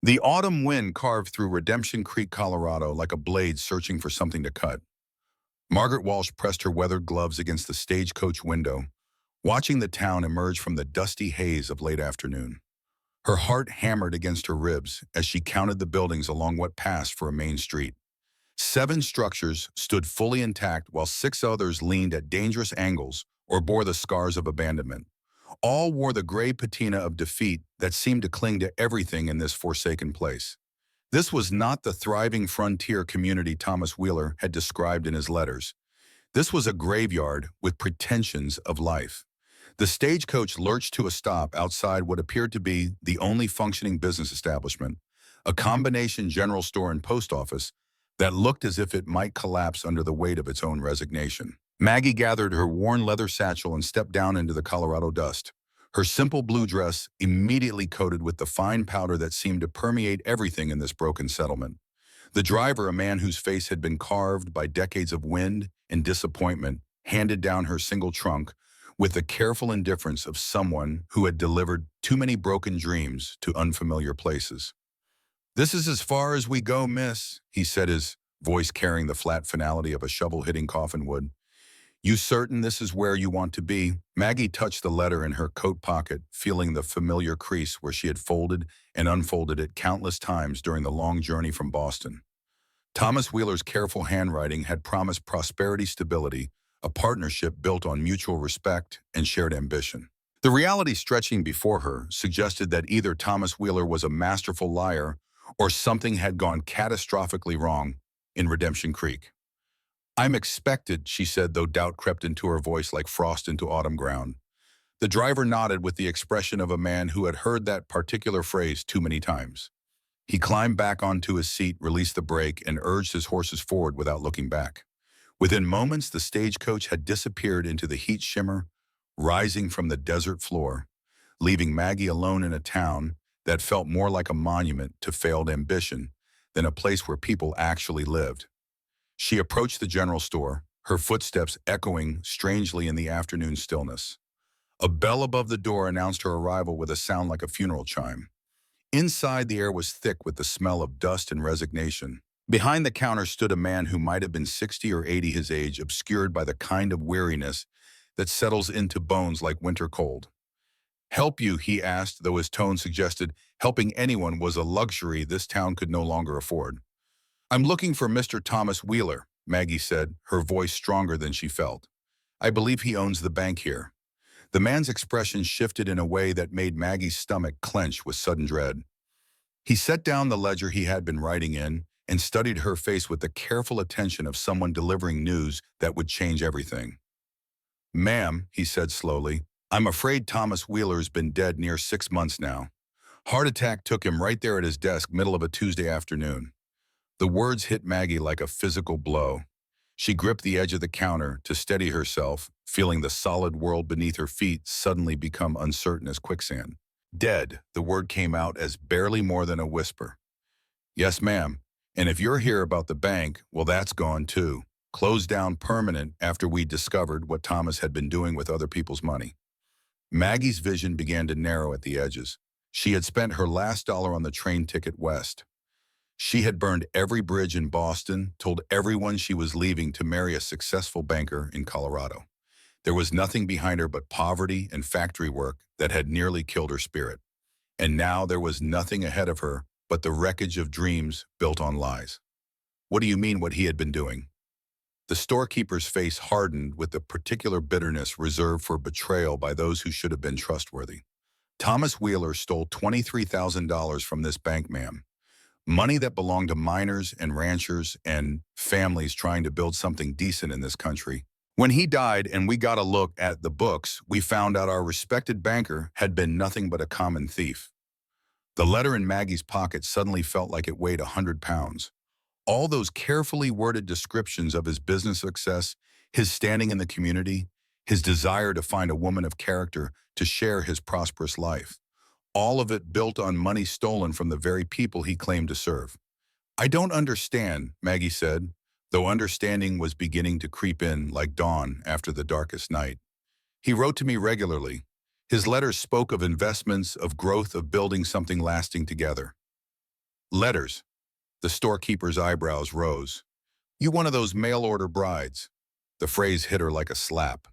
The autumn wind carved through Redemption Creek, Colorado, like a blade searching for something to cut. Margaret Walsh pressed her weathered gloves against the stagecoach window, watching the town emerge from the dusty haze of late afternoon. Her heart hammered against her ribs as she counted the buildings along what passed for a main street. 7 structures stood fully intact while 6 others leaned at dangerous angles or bore the scars of abandonment. All wore the gray patina of defeat that seemed to cling to everything in this forsaken place. This was not the thriving frontier community Thomas Wheeler had described in his letters. This was a graveyard with pretensions of life. The stagecoach lurched to a stop outside what appeared to be the only functioning business establishment, a combination general store and post office that looked as if it might collapse under the weight of its own resignation. Maggie gathered her worn leather satchel and stepped down into the Colorado dust. Her simple blue dress immediately coated with the fine powder that seemed to permeate everything in this broken settlement. The driver, a man whose face had been carved by decades of wind and disappointment, handed down her single trunk with the careful indifference of someone who had delivered too many broken dreams to unfamiliar places. "This is as far as we go, miss," he said, his voice carrying the flat finality of a shovel hitting coffin wood. "You certain this is where you want to be?" Maggie touched the letter in her coat pocket, feeling the familiar crease where she had folded and unfolded it countless times during the long journey from Boston. Thomas Wheeler's careful handwriting had promised prosperity, stability, a partnership built on mutual respect and shared ambition. The reality stretching before her suggested that either Thomas Wheeler was a masterful liar or something had gone catastrophically wrong in Redemption Creek. "I'm expected," she said, though doubt crept into her voice like frost into autumn ground. The driver nodded with the expression of a man who had heard that particular phrase too many times. He climbed back onto his seat, released the brake, and urged his horses forward without looking back. Within moments, the stagecoach had disappeared into the heat shimmer, rising from the desert floor, leaving Maggie alone in a town that felt more like a monument to failed ambition than a place where people actually lived. She approached the general store, her footsteps echoing strangely in the afternoon stillness. A bell above the door announced her arrival with a sound like a funeral chime. Inside, the air was thick with the smell of dust and resignation. Behind the counter stood a man who might have been 60 or 80 his age, obscured by the kind of weariness that settles into bones like winter cold. "Help you?" he asked, though his tone suggested helping anyone was a luxury this town could no longer afford. "I'm looking for Mr. Thomas Wheeler," Maggie said, her voice stronger than she felt. "I believe he owns the bank here." The man's expression shifted in a way that made Maggie's stomach clench with sudden dread. He set down the ledger he had been writing in and studied her face with the careful attention of someone delivering news that would change everything. "Ma'am," he said slowly, "I'm afraid Thomas Wheeler's been dead near 6 months now. Heart attack took him right there at his desk, middle of a Tuesday afternoon." The words hit Maggie like a physical blow. She gripped the edge of the counter to steady herself, feeling the solid world beneath her feet suddenly become uncertain as quicksand. "Dead," the word came out as barely more than a whisper. "Yes, ma'am. And if you're here about the bank, well, that's gone too. Closed down permanent after we discovered what Thomas had been doing with other people's money." Maggie's vision began to narrow at the edges. She had spent her last dollar on the train ticket west. She had burned every bridge in Boston, told everyone she was leaving to marry a successful banker in Colorado. There was nothing behind her but poverty and factory work that had nearly killed her spirit. And now there was nothing ahead of her but the wreckage of dreams built on lies. "What do you mean what he had been doing?" The storekeeper's face hardened with the particular bitterness reserved for betrayal by those who should have been trustworthy. "Thomas Wheeler stole $23,000 from this bank, ma'am. Money that belonged to miners and ranchers and families trying to build something decent in this country. When he died and we got a look at the books, we found out our respected banker had been nothing but a common thief." The letter in Maggie's pocket suddenly felt like it weighed 100 pounds. All those carefully worded descriptions of his business success, his standing in the community, his desire to find a woman of character to share his prosperous life. All of it built on money stolen from the very people he claimed to serve. "I don't understand," Maggie said, though understanding was beginning to creep in like dawn after the darkest night. "He wrote to me regularly. His letters spoke of investments, of growth, of building something lasting together." Letters. The storekeeper's eyebrows rose. You one of those mail-order brides. The phrase hit her like a slap.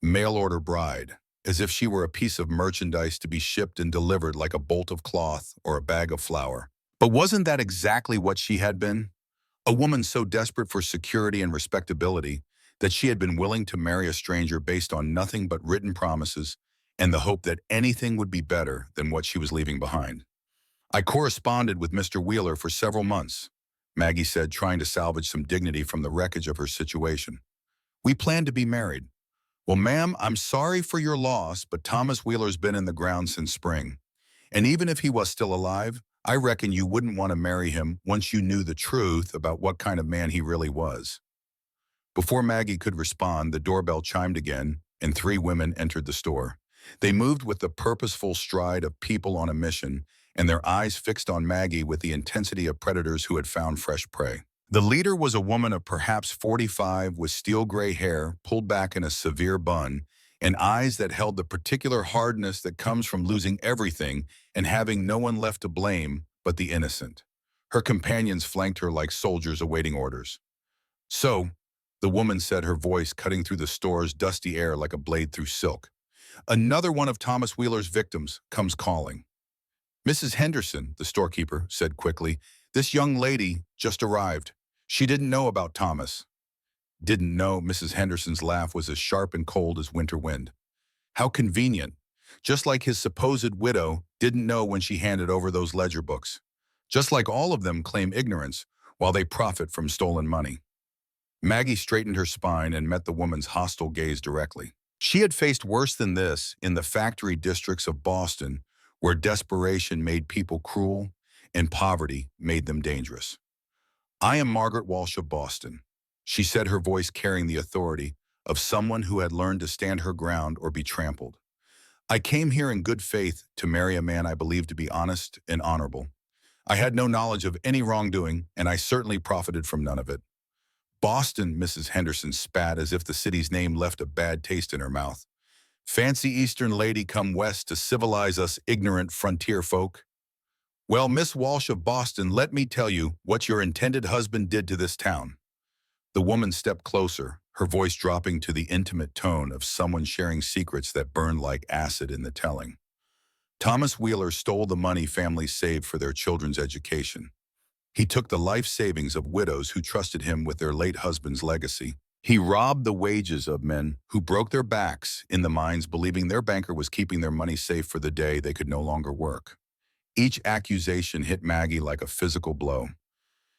Mail-order bride, as if she were a piece of merchandise to be shipped and delivered like a bolt of cloth or a bag of flour. But wasn't that exactly what she had been? A woman so desperate for security and respectability that she had been willing to marry a stranger based on nothing but written promises and the hope that anything would be better than what she was leaving behind. I corresponded with Mr. Wheeler for several months, Maggie said, trying to salvage some dignity from the wreckage of her situation. We planned to be married. Well, ma'am, I'm sorry for your loss, but Thomas Wheeler's been in the ground since spring. And even if he was still alive, I reckon you wouldn't want to marry him once you knew the truth about what kind of man he really was. Before Maggie could respond, the doorbell chimed again, and three women entered the store. They moved with the purposeful stride of people on a mission, and their eyes fixed on Maggie with the intensity of predators who had found fresh prey. The leader was a woman of perhaps 45 with steel gray hair pulled back in a severe bun and eyes that held the particular hardness that comes from losing everything and having no one left to blame but the innocent. Her companions flanked her like soldiers awaiting orders. So, the woman said, her voice cutting through the store's dusty air like a blade through silk. Another one of Thomas Wheeler's victims comes calling. Mrs. Henderson, the storekeeper, said quickly, this young lady just arrived. She didn't know about Thomas. Didn't know. Mrs. Henderson's laugh was as sharp and cold as winter wind. How convenient. Just like his supposed widow didn't know when she handed over those ledger books. Just like all of them claim ignorance while they profit from stolen money. Maggie straightened her spine and met the woman's hostile gaze directly. She had faced worse than this in the factory districts of Boston, where desperation made people cruel and poverty made them dangerous. I am Margaret Walsh of Boston, she said, her voice carrying the authority of someone who had learned to stand her ground or be trampled. I came here in good faith to marry a man I believed to be honest and honorable. I had no knowledge of any wrongdoing, and I certainly profited from none of it. Boston, Mrs. Henderson spat as if the city's name left a bad taste in her mouth. Fancy Eastern lady come west to civilize us ignorant frontier folk? Well, Miss Walsh of Boston, let me tell you what your intended husband did to this town. The woman stepped closer, her voice dropping to the intimate tone of someone sharing secrets that burned like acid in the telling. Thomas Wheeler stole the money families saved for their children's education. He took the life savings of widows who trusted him with their late husband's legacy. He robbed the wages of men who broke their backs in the mines believing their banker was keeping their money safe for the day they could no longer work. Each accusation hit Maggie like a physical blow.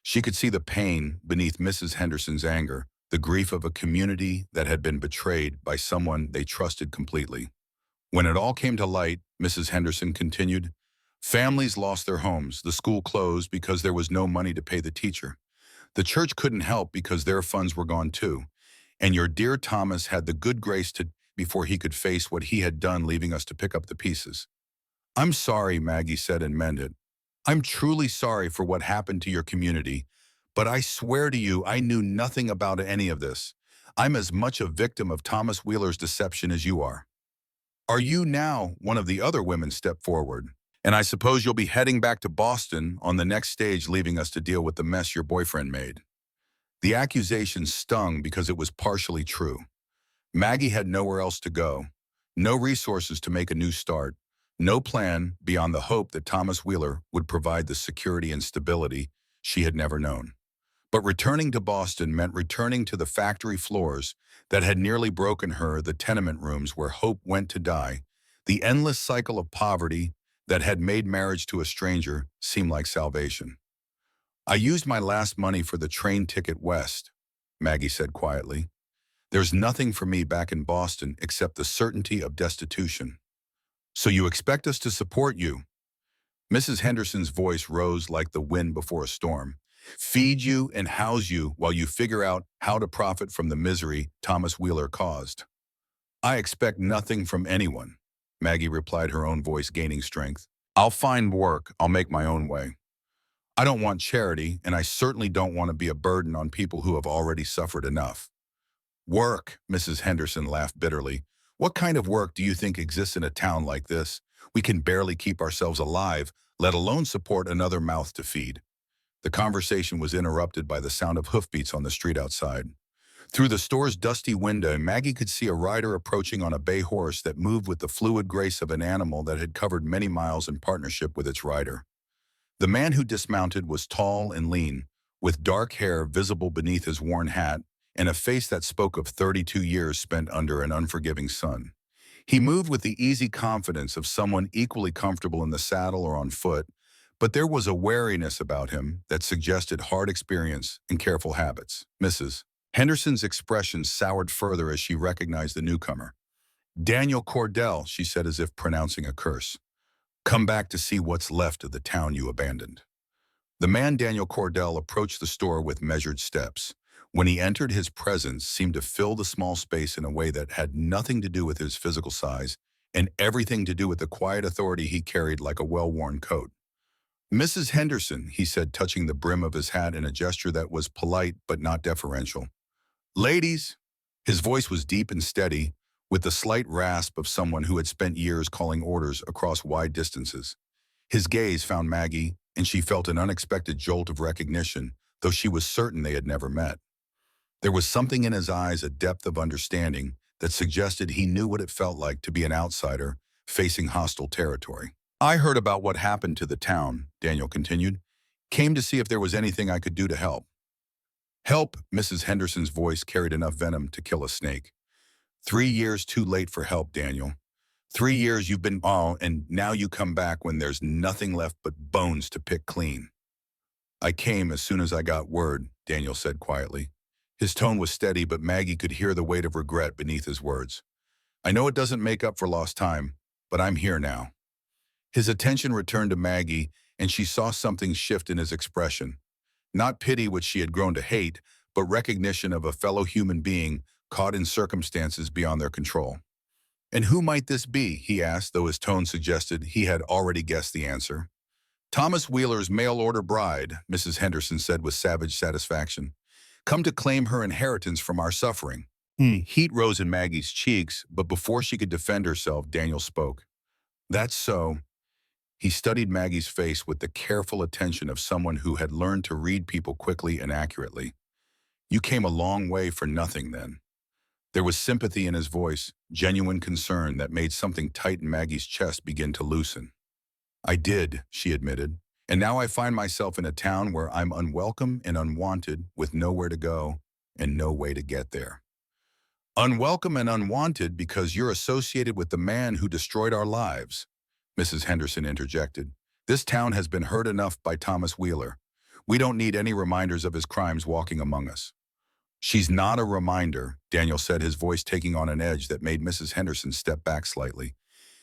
She could see the pain beneath Mrs. Henderson's anger, the grief of a community that had been betrayed by someone they trusted completely. When it all came to light, Mrs. Henderson continued, families lost their homes, the school closed because there was no money to pay the teacher. The church couldn't help because their funds were gone too. And your dear Thomas had the good grace to before he could face what he had done, leaving us to pick up the pieces. I'm sorry, Maggie said, and meant it. I'm truly sorry for what happened to your community, but I swear to you I knew nothing about any of this. I'm as much a victim of Thomas Wheeler's deception as you are. Are you now? One of the other women stepped forward. And I suppose you'll be heading back to Boston on the next stage, leaving us to deal with the mess your boyfriend made. The accusation stung because it was partially true. Maggie had nowhere else to go, no resources to make a new start, no plan beyond the hope that Thomas Wheeler would provide the security and stability she had never known. But returning to Boston meant returning to the factory floors that had nearly broken her, the tenement rooms where hope went to die, the endless cycle of poverty that had made marriage to a stranger seem like salvation. I used my last money for the train ticket west, Maggie said quietly. There's nothing for me back in Boston except the certainty of destitution. So you expect us to support you? Mrs. Henderson's voice rose like the wind before a storm. Feed you and house you while you figure out how to profit from the misery Thomas Wheeler caused. I expect nothing from anyone, Maggie replied, her own voice gaining strength. I'll find work. I'll make my own way. I don't want charity, and I certainly don't want to be a burden on people who have already suffered enough. Work, Mrs. Henderson laughed bitterly. What kind of work do you think exists in a town like this? We can barely keep ourselves alive, let alone support another mouth to feed. The conversation was interrupted by the sound of hoofbeats on the street outside. Through the store's dusty window, Maggie could see a rider approaching on a bay horse that moved with the fluid grace of an animal that had covered many miles in partnership with its rider. The man who dismounted was tall and lean, with dark hair visible beneath his worn hat and a face that spoke of 32 years spent under an unforgiving sun. He moved with the easy confidence of someone equally comfortable in the saddle or on foot, but there was a wariness about him that suggested hard experience and careful habits. Mrs. Henderson's expression soured further as she recognized the newcomer. "Daniel Cordell," she said as if pronouncing a curse. "Come back to see what's left of the town you abandoned." The man Daniel Cordell approached the store with measured steps. When he entered, his presence seemed to fill the small space in a way that had nothing to do with his physical size and everything to do with the quiet authority he carried like a well-worn coat. "Mrs. Henderson," he said, touching the brim of his hat in a gesture that was polite but not deferential. "Ladies," his voice was deep and steady, with the slight rasp of someone who had spent years calling orders across wide distances. His gaze found Maggie, and she felt an unexpected jolt of recognition, though she was certain they had never met. There was something in his eyes, a depth of understanding, that suggested he knew what it felt like to be an outsider facing hostile territory. "I heard about what happened to the town," Daniel continued. "Came to see if there was anything I could do to help." "Help," Mrs. Henderson's voice carried enough venom to kill a snake. 3 years too late for help, Daniel. 3 years you've been and now you come back when there's nothing left but bones to pick clean." "I came as soon as I got word," Daniel said quietly. His tone was steady, but Maggie could hear the weight of regret beneath his words. "I know it doesn't make up for lost time, but I'm here now." His attention returned to Maggie, and she saw something shift in his expression. Not pity, which she had grown to hate, but recognition of a fellow human being caught in circumstances beyond their control. "And who might this be?" he asked, though his tone suggested he had already guessed the answer. "Thomas Wheeler's mail-order bride," Mrs. Henderson said with savage satisfaction. "Come to claim her inheritance from our suffering." Heat rose in Maggie's cheeks, but before she could defend herself, Daniel spoke. "That's so." He studied Maggie's face with the careful attention of someone who had learned to read people quickly and accurately. "You came a long way for nothing, then." There was sympathy in his voice, genuine concern that made something tight in Maggie's chest begin to loosen. "I did," she admitted, "and now I find myself in a town where I'm unwelcome and unwanted, with nowhere to go and no way to get there." "Unwelcome and unwanted because you're associated with the man who destroyed our lives," Mrs. Henderson interjected. "This town has been hurt enough by Thomas Wheeler. We don't need any reminders of his crimes walking among us." "She's not a reminder," Daniel said, his voice taking on an edge that made Mrs. Henderson step back slightly.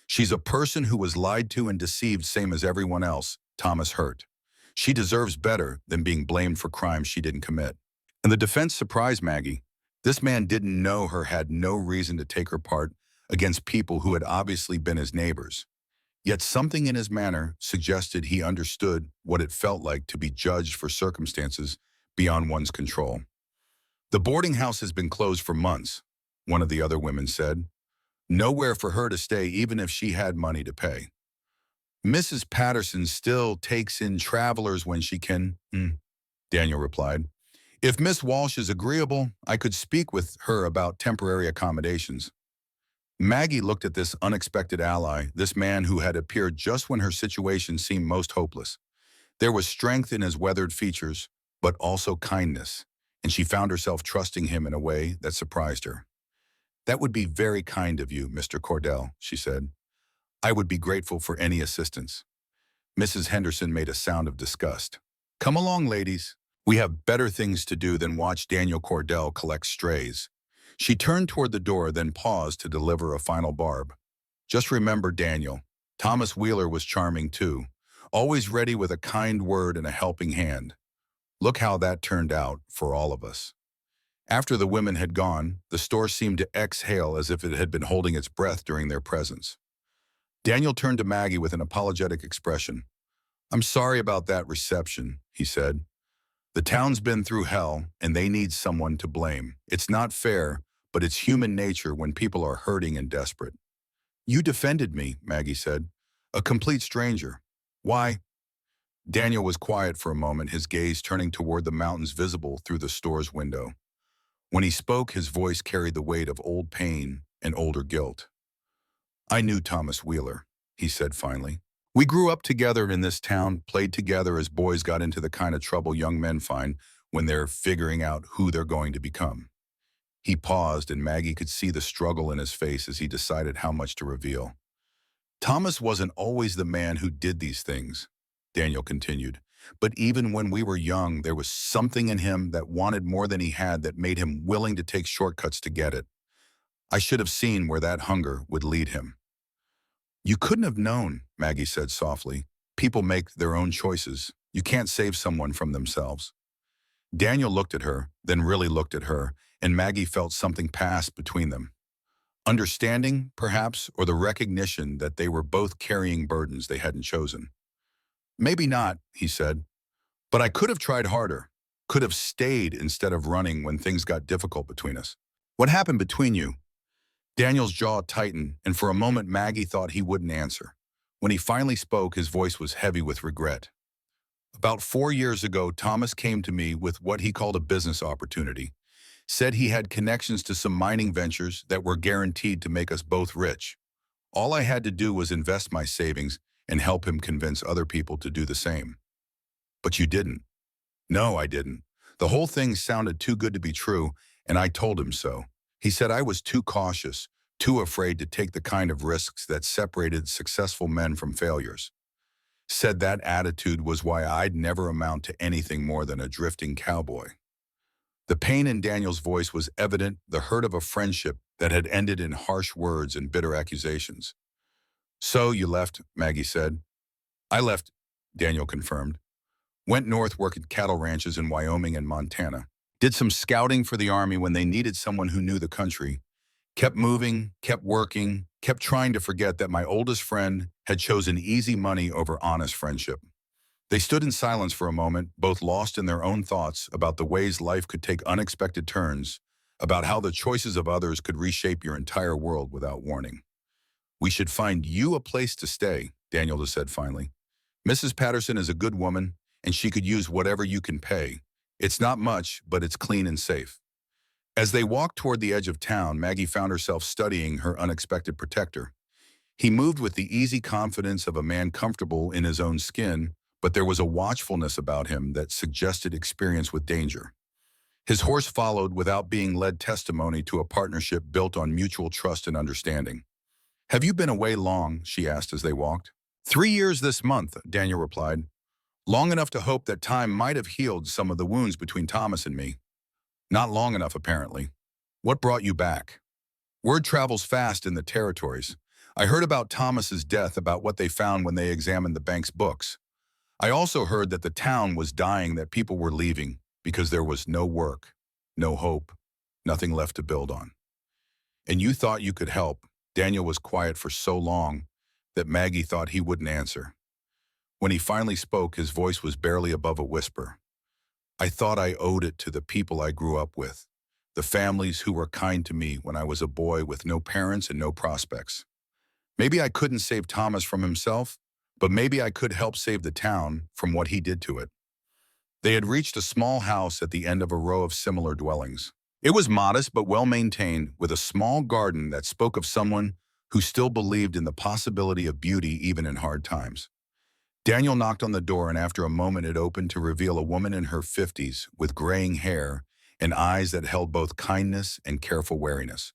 "She's a person who was lied to and deceived same as everyone else Thomas hurt. She deserves better than being blamed for crimes she didn't commit." And the defense surprised Maggie. This man didn't know her, had no reason to take her part against people who had obviously been his neighbors. Yet something in his manner suggested he understood what it felt like to be judged for circumstances beyond one's control. "The boarding house has been closed for months," one of the other women said. "Nowhere for her to stay even if she had money to pay. Mrs. Patterson still takes in travelers when she can," Daniel replied. "If Miss Walsh is agreeable, I could speak with her about temporary accommodations." Maggie looked at this unexpected ally, this man who had appeared just when her situation seemed most hopeless. There was strength in his weathered features, but also kindness, and she found herself trusting him in a way that surprised her. "That would be very kind of you, Mr. Cordell," she said. "I would be grateful for any assistance." Mrs. Henderson made a sound of disgust. "Come along, ladies. We have better things to do than watch Daniel Cordell collect strays." She turned toward the door, then paused to deliver a final barb. "Just remember, Daniel, Thomas Wheeler was charming too, always ready with a kind word and a helping hand. Look how that turned out for all of us." After the women had gone, the store seemed to exhale as if it had been holding its breath during their presence. Daniel turned to Maggie with an apologetic expression. "I'm sorry about that reception," he said. "The town's been through hell, and they need someone to blame. It's not fair, but it's human nature when people are hurting and desperate." "You defended me," Maggie said. "A complete stranger. Why, Daniel was quiet for a moment, his gaze turning toward the mountains visible through the store's window. When he spoke, his voice carried the weight of old pain and older guilt. "I knew Thomas Wheeler," he said finally. "We grew up together in this town, played together as boys got into the kind of trouble young men find when they're figuring out who they're going to become." He paused, and Maggie could see the struggle in his face as he decided how much to reveal. "Thomas wasn't always the man who did these things," Daniel continued. "But even when we were young, there was something in him that wanted more than he had that made him willing to take shortcuts to get it. I should have seen where that hunger would lead him." "You couldn't have known," Maggie said softly. "People make their own choices. You can't save someone from themselves." Daniel looked at her, then really looked at her, and Maggie felt something pass between them. Understanding, perhaps, or the recognition that they were both carrying burdens they hadn't chosen. "Maybe not," he said, "but I could have tried harder, could have stayed instead of running when things got difficult between us." "What happened between you?" Daniel's jaw tightened, and for a moment Maggie thought he wouldn't answer. When he finally spoke, his voice was heavy with regret. "About 4 years ago, Thomas came to me with what he called a business opportunity. Said he had connections to some mining ventures that were guaranteed to make us both rich. All I had to do was invest my savings and help him convince other people to do the same." "But you didn't." "No, I didn't. The whole thing sounded too good to be true, and I told him so. He said I was too cautious, too afraid to take the kind of risks that separated successful men from failures. Said that attitude was why I'd never amount to anything more than a drifting cowboy." The pain in Daniel's voice was evident, the hurt of a friendship that had ended in harsh words and bitter accusations. "So you left," Maggie said. "I left," Daniel confirmed. "Went north, worked at cattle ranches in Wyoming and Montana. Did some scouting for the Army when they needed someone who knew the country. Kept moving, kept working, kept trying to forget that my oldest friend had chosen easy money over honest friendship." They stood in silence for a moment, both lost in their own thoughts about the ways life could take unexpected turns, about how the choices of others could reshape your entire world without warning. "We should find you a place to stay," Daniel just said finally. "Mrs. Patterson is a good woman, and she could use whatever you can pay. It's not much, but it's clean and safe." As they walked toward the edge of town, Maggie found herself studying her unexpected protector. He moved with the easy confidence of a man comfortable in his own skin, but there was a watchfulness about him that suggested experience with danger. His horse followed without being led, testimony to a partnership built on mutual trust and understanding. "Have you been away long?" she asked as they walked. "3 years this month," Daniel replied. "Long enough to hope that time might have healed some of the wounds between Thomas and me. Not long enough, apparently." "What brought you back?" "Word travels fast in the territories. I heard about Thomas's death, about what they found when they examined the bank's books. I also heard that the town was dying, that people were leaving because there was no work, no hope, nothing left to build on. And you thought you could help." Daniel was quiet for so long that Maggie thought he wouldn't answer. When he finally spoke, his voice was barely above a whisper. "I thought I owed it to the people I grew up with, the families who were kind to me when I was a boy with no parents and no prospects. Maybe I couldn't save Thomas from himself, but maybe I could help save the town from what he did to it." They had reached a small house at the end of a row of similar dwellings. It was modest but well-maintained, with a small garden that spoke of someone who still believed in the possibility of beauty even in hard times. Daniel knocked on the door, and after a moment it opened to reveal a woman in her 50s with graying hair and eyes that held both kindness and careful wariness.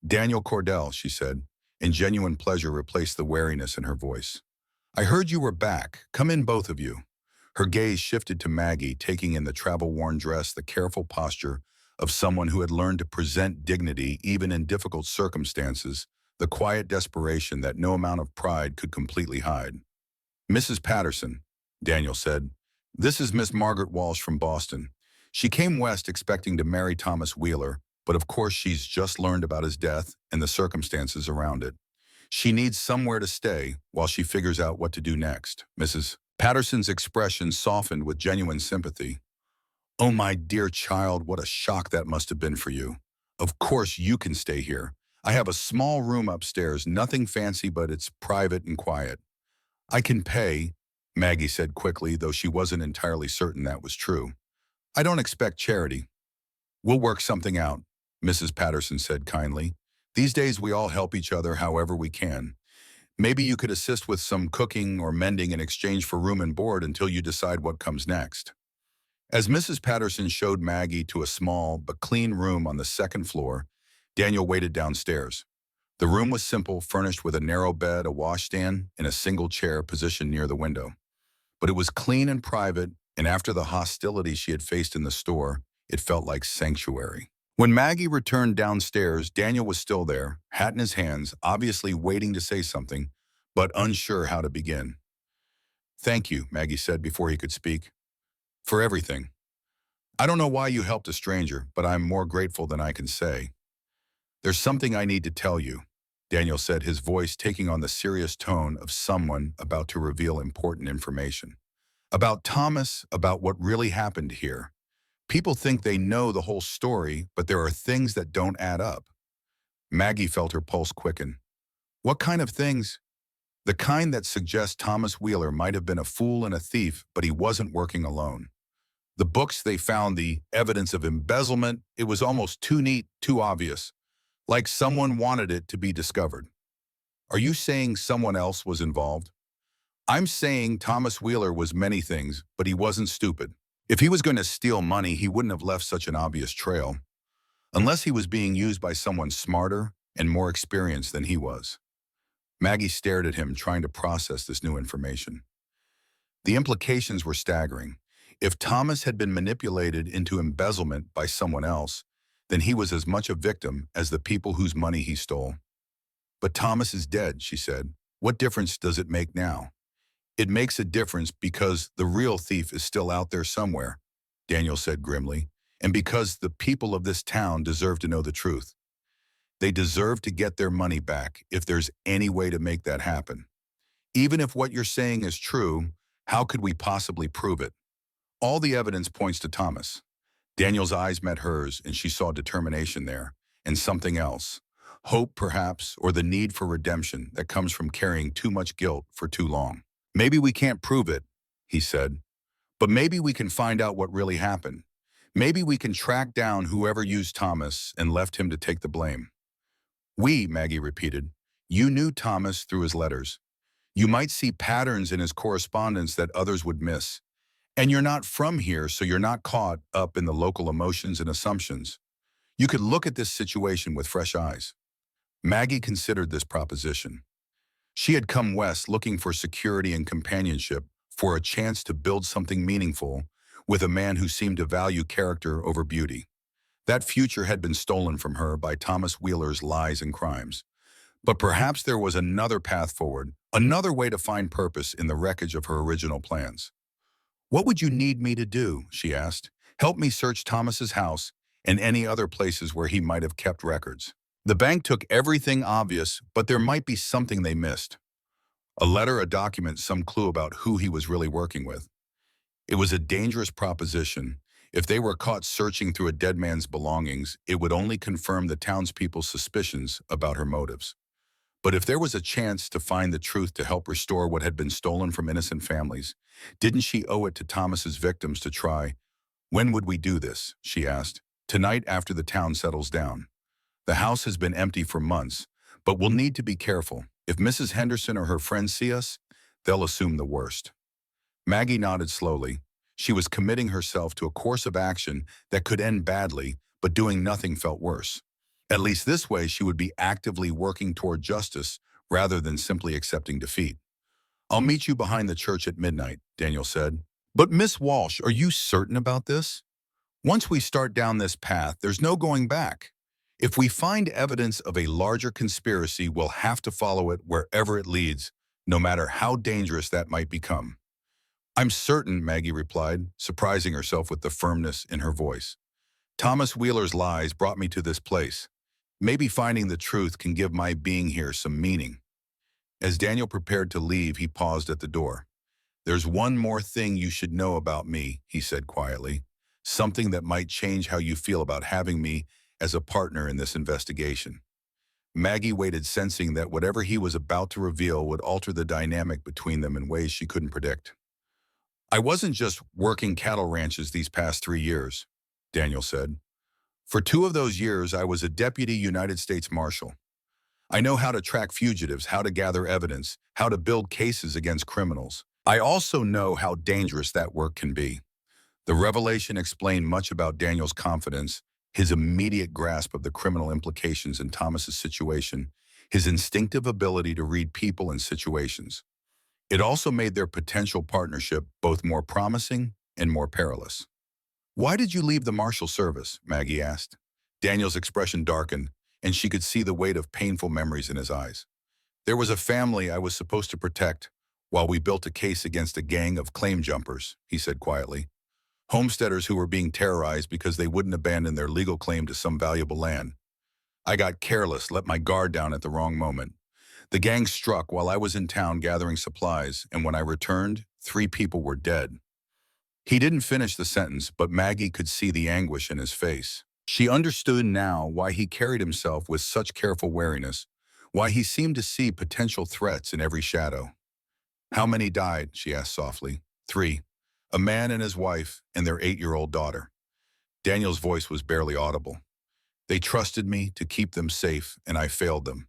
"Daniel Cordell," she said, and genuine pleasure replaced the wariness in her voice. "I heard you were back. Come in, both of you." Her gaze shifted to Maggie, taking in the travel-worn dress, the careful posture of someone who had learned to present dignity even in difficult circumstances, the quiet desperation that no amount of pride could completely hide. "Mrs. Patterson," Daniel said, "this is Miss Margaret Walsh from Boston. She came west expecting to marry Thomas Wheeler, but of course she's just learned about his death and the circumstances around it. She needs somewhere to stay while she figures out what to do next." Mrs. Patterson's expression softened with genuine sympathy. "Oh, my dear child, what a shock that must have been for you. Of course you can stay here. I have a small room upstairs, nothing fancy, but it's private and quiet. I can pay, Maggie said quickly, though she wasn't entirely certain that was true. I don't expect charity. We'll work something out, Mrs. Patterson said kindly. These days we all help each other however we can. Maybe you could assist with some cooking or mending in exchange for room and board until you decide what comes next. As Mrs. Patterson showed Maggie to a small but clean room on the second floor, Daniel waited downstairs. The room was simple, furnished with a narrow bed, a washstand, and a single chair positioned near the window. But it was clean and private, and after the hostility she had faced in the store, it felt like sanctuary. When Maggie returned downstairs, Daniel was still there, hat in his hands, obviously waiting to say something, but unsure how to begin. Thank you, Maggie said before he could speak, for everything. I don't know why you helped a stranger, but I'm more grateful than I can say. There's something I need to tell you, Daniel said, his voice taking on the serious tone of someone about to reveal important information. About Thomas, about what really happened here. People think they know the whole story, but there are things that don't add up. Maggie felt her pulse quicken. What kind of things? The kind that suggests Thomas Wheeler might have been a fool and a thief, but he wasn't working alone. The books they found, the evidence of embezzlement, it was almost too neat, too obvious. Like someone wanted it to be discovered. Are you saying someone else was involved? I'm saying Thomas Wheeler was many things, but he wasn't stupid. If he was going to steal money, he wouldn't have left such an obvious trail. Unless he was being used by someone smarter and more experienced than he was. Maggie stared at him, trying to process this new information. The implications were staggering. If Thomas had been manipulated into embezzlement by someone else, then he was as much a victim as the people whose money he stole. But Thomas is dead, she said. What difference does it make now? It makes a difference because the real thief is still out there somewhere, Daniel said grimly, and because the people of this town deserve to know the truth. They deserve to get their money back if there's any way to make that happen. Even if what you're saying is true, how could we possibly prove it? All the evidence points to Thomas. Daniel's eyes met hers, and she saw determination there, and something else. Hope, perhaps, or the need for redemption that comes from carrying too much guilt for too long. Maybe we can't prove it, he said, but maybe we can find out what really happened. Maybe we can track down whoever used Thomas and left him to take the blame. We, Maggie repeated. You knew Thomas through his letters. You might see patterns in his correspondence that others would miss. And you're not from here, so you're not caught up in the local emotions and assumptions. You could look at this situation with fresh eyes. Maggie considered this proposition. She had come west looking for security and companionship, for a chance to build something meaningful with a man who seemed to value character over beauty. That future had been stolen from her by Thomas Wheeler's lies and crimes. But perhaps there was another path forward, another way to find purpose in the wreckage of her original plans. What would you need me to do, she asked. Help me search Thomas's house and any other places where he might have kept records. The bank took everything obvious, but there might be something they missed. A letter, a document, some clue about who he was really working with. It was a dangerous proposition. If they were caught searching through a dead man's belongings, it would only confirm the townspeople's suspicions about her motives. But if there was a chance to find the truth to help restore what had been stolen from innocent families, didn't she owe it to Thomas's victims to try? When would we do this, she asked. Tonight after the town settles down. The house has been empty for months, but we'll need to be careful. If Mrs. Henderson or her friends see us, they'll assume the worst. Maggie nodded slowly. She was committing herself to a course of action that could end badly, but doing nothing felt worse. At least this way she would be actively working toward justice rather than simply accepting defeat. I'll meet you behind the church at midnight, Daniel said. But Miss Walsh, are you certain about this? Once we start down this path, there's no going back. If we find evidence of a larger conspiracy, we'll have to follow it wherever it leads, no matter how dangerous that might become. I'm certain, Maggie replied, surprising herself with the firmness in her voice. Thomas Wheeler's lies brought me to this place. Maybe finding the truth can give my being here some meaning. As Daniel prepared to leave, he paused at the door. There's one more thing you should know about me, he said quietly. Something that might change how you feel about having me as a partner in this investigation. Maggie waited, sensing that whatever he was about to reveal would alter the dynamic between them in ways she couldn't predict. I wasn't just working cattle ranches these past 3 years, Daniel said. For 2 of those years, I was a deputy United States Marshal. I know how to track fugitives, how to gather evidence, how to build cases against criminals. I also know how dangerous that work can be. The revelation explained much about Daniel's confidence, his immediate grasp of the criminal implications in Thomas's situation, his instinctive ability to read people and situations. It also made their potential partnership both more promising and more perilous. "Why did you leave the Marshal Service?" Maggie asked. Daniel's expression darkened, and she could see the weight of painful memories in his eyes. "There was a family I was supposed to protect while we built a case against a gang of claim jumpers," he said quietly. "Homesteaders who were being terrorized because they wouldn't abandon their legal claim to some valuable land. I got careless, let my guard down at the wrong moment. The gang struck while I was in town gathering supplies, and when I returned, 3 people were dead." He didn't finish the sentence, but Maggie could see the anguish in his face. She understood now why he carried himself with such careful wariness, why he seemed to see potential threats in every shadow. "How many died?" she asked softly. "3. A man and his wife and their 8-year-old daughter." Daniel's voice was barely audible. "They trusted me to keep them safe, and I failed them.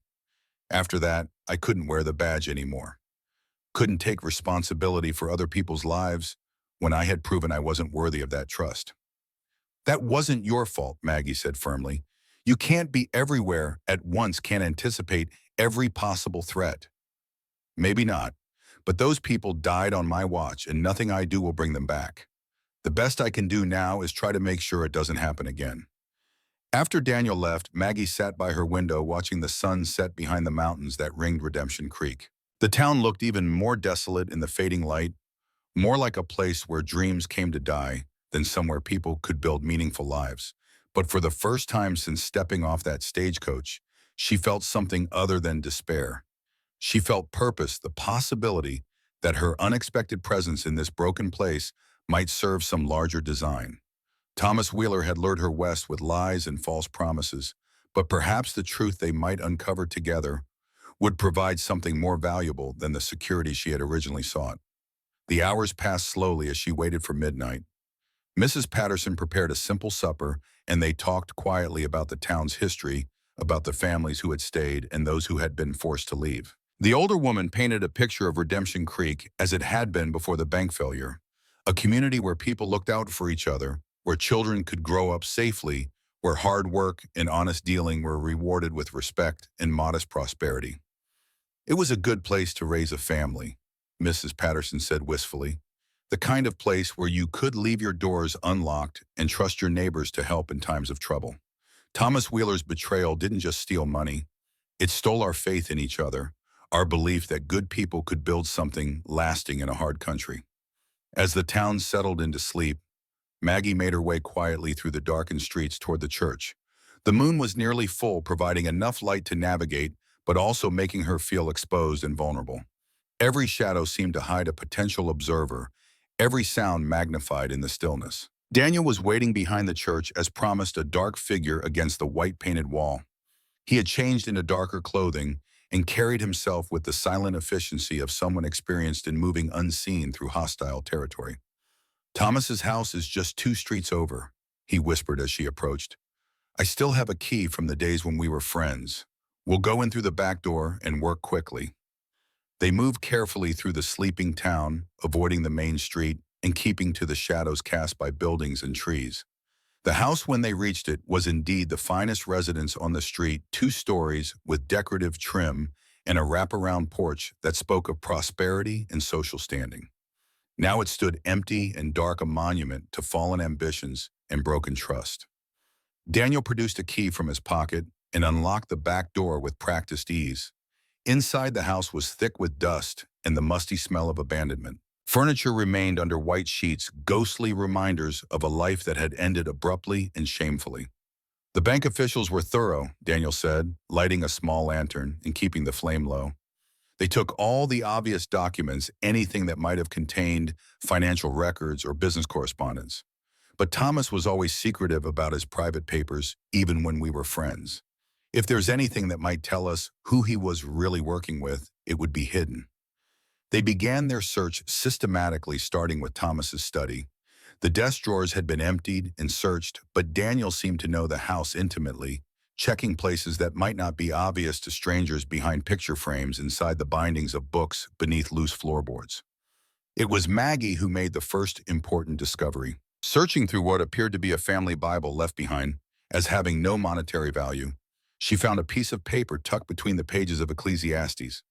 After that, I couldn't wear the badge anymore. Couldn't take responsibility for other people's lives when I had proven I wasn't worthy of that trust." "That wasn't your fault," Maggie said firmly. "You can't be everywhere at once, can't anticipate every possible threat." "Maybe not, but those people died on my watch, and nothing I do will bring them back. The best I can do now is try to make sure it doesn't happen again." After Daniel left, Maggie sat by her window watching the sun set behind the mountains that ringed Redemption Creek. The town looked even more desolate in the fading light, more like a place where dreams came to die than somewhere people could build meaningful lives. But for the first time since stepping off that stagecoach, she felt something other than despair. She felt purpose, the possibility that her unexpected presence in this broken place might serve some larger design. Thomas Wheeler had lured her west with lies and false promises, but perhaps the truth they might uncover together would provide something more valuable than the security she had originally sought. The hours passed slowly as she waited for midnight. Mrs. Patterson prepared a simple supper, and they talked quietly about the town's history, about the families who had stayed and those who had been forced to leave. The older woman painted a picture of Redemption Creek as it had been before the bank failure, a community where people looked out for each other, where children could grow up safely, where hard work and honest dealing were rewarded with respect and modest prosperity. "It was a good place to raise a family," Mrs. Patterson said wistfully. "The kind of place where you could leave your doors unlocked and trust your neighbors to help in times of trouble." Thomas Wheeler's betrayal didn't just steal money. It stole our faith in each other, our belief that good people could build something lasting in a hard country. As the town settled into sleep, Maggie made her way quietly through the darkened streets toward the church. The moon was nearly full, providing enough light to navigate, but also making her feel exposed and vulnerable. Every shadow seemed to hide a potential observer, every sound magnified in the stillness. Daniel was waiting behind the church as promised, a dark figure against the white-painted wall. He had changed into darker clothing and carried himself with the silent efficiency of someone experienced in moving unseen through hostile territory. "Thomas's house is just 2 streets over," he whispered as she approached. "I still have a key from the days when we were friends. We'll go in through the back door and work quickly." They moved carefully through the sleeping town, avoiding the main street and keeping to the shadows cast by buildings and trees. The house, when they reached it, was indeed the finest residence on the street, 2 stories with decorative trim and a wraparound porch that spoke of prosperity and social standing. Now it stood empty and dark, a monument to fallen ambitions and broken trust. Daniel produced a key from his pocket and unlocked the back door with practiced ease. Inside, the house was thick with dust and the musty smell of abandonment. Furniture remained under white sheets, ghostly reminders of a life that had ended abruptly and shamefully. "The bank officials were thorough," Daniel said, lighting a small lantern and keeping the flame low. "They took all the obvious documents, anything that might have contained financial records or business correspondence. But Thomas was always secretive about his private papers, even when we were friends. If there's anything that might tell us who he was really working with, it would be hidden." They began their search systematically, starting with Thomas's study. The desk drawers had been emptied and searched, but Daniel seemed to know the house intimately, checking places that might not be obvious to strangers behind picture frames inside the bindings of books beneath loose floorboards. It was Maggie who made the first important discovery. Searching through what appeared to be a family Bible left behind as having no monetary value, she found a piece of paper tucked between the pages of Ecclesiastes.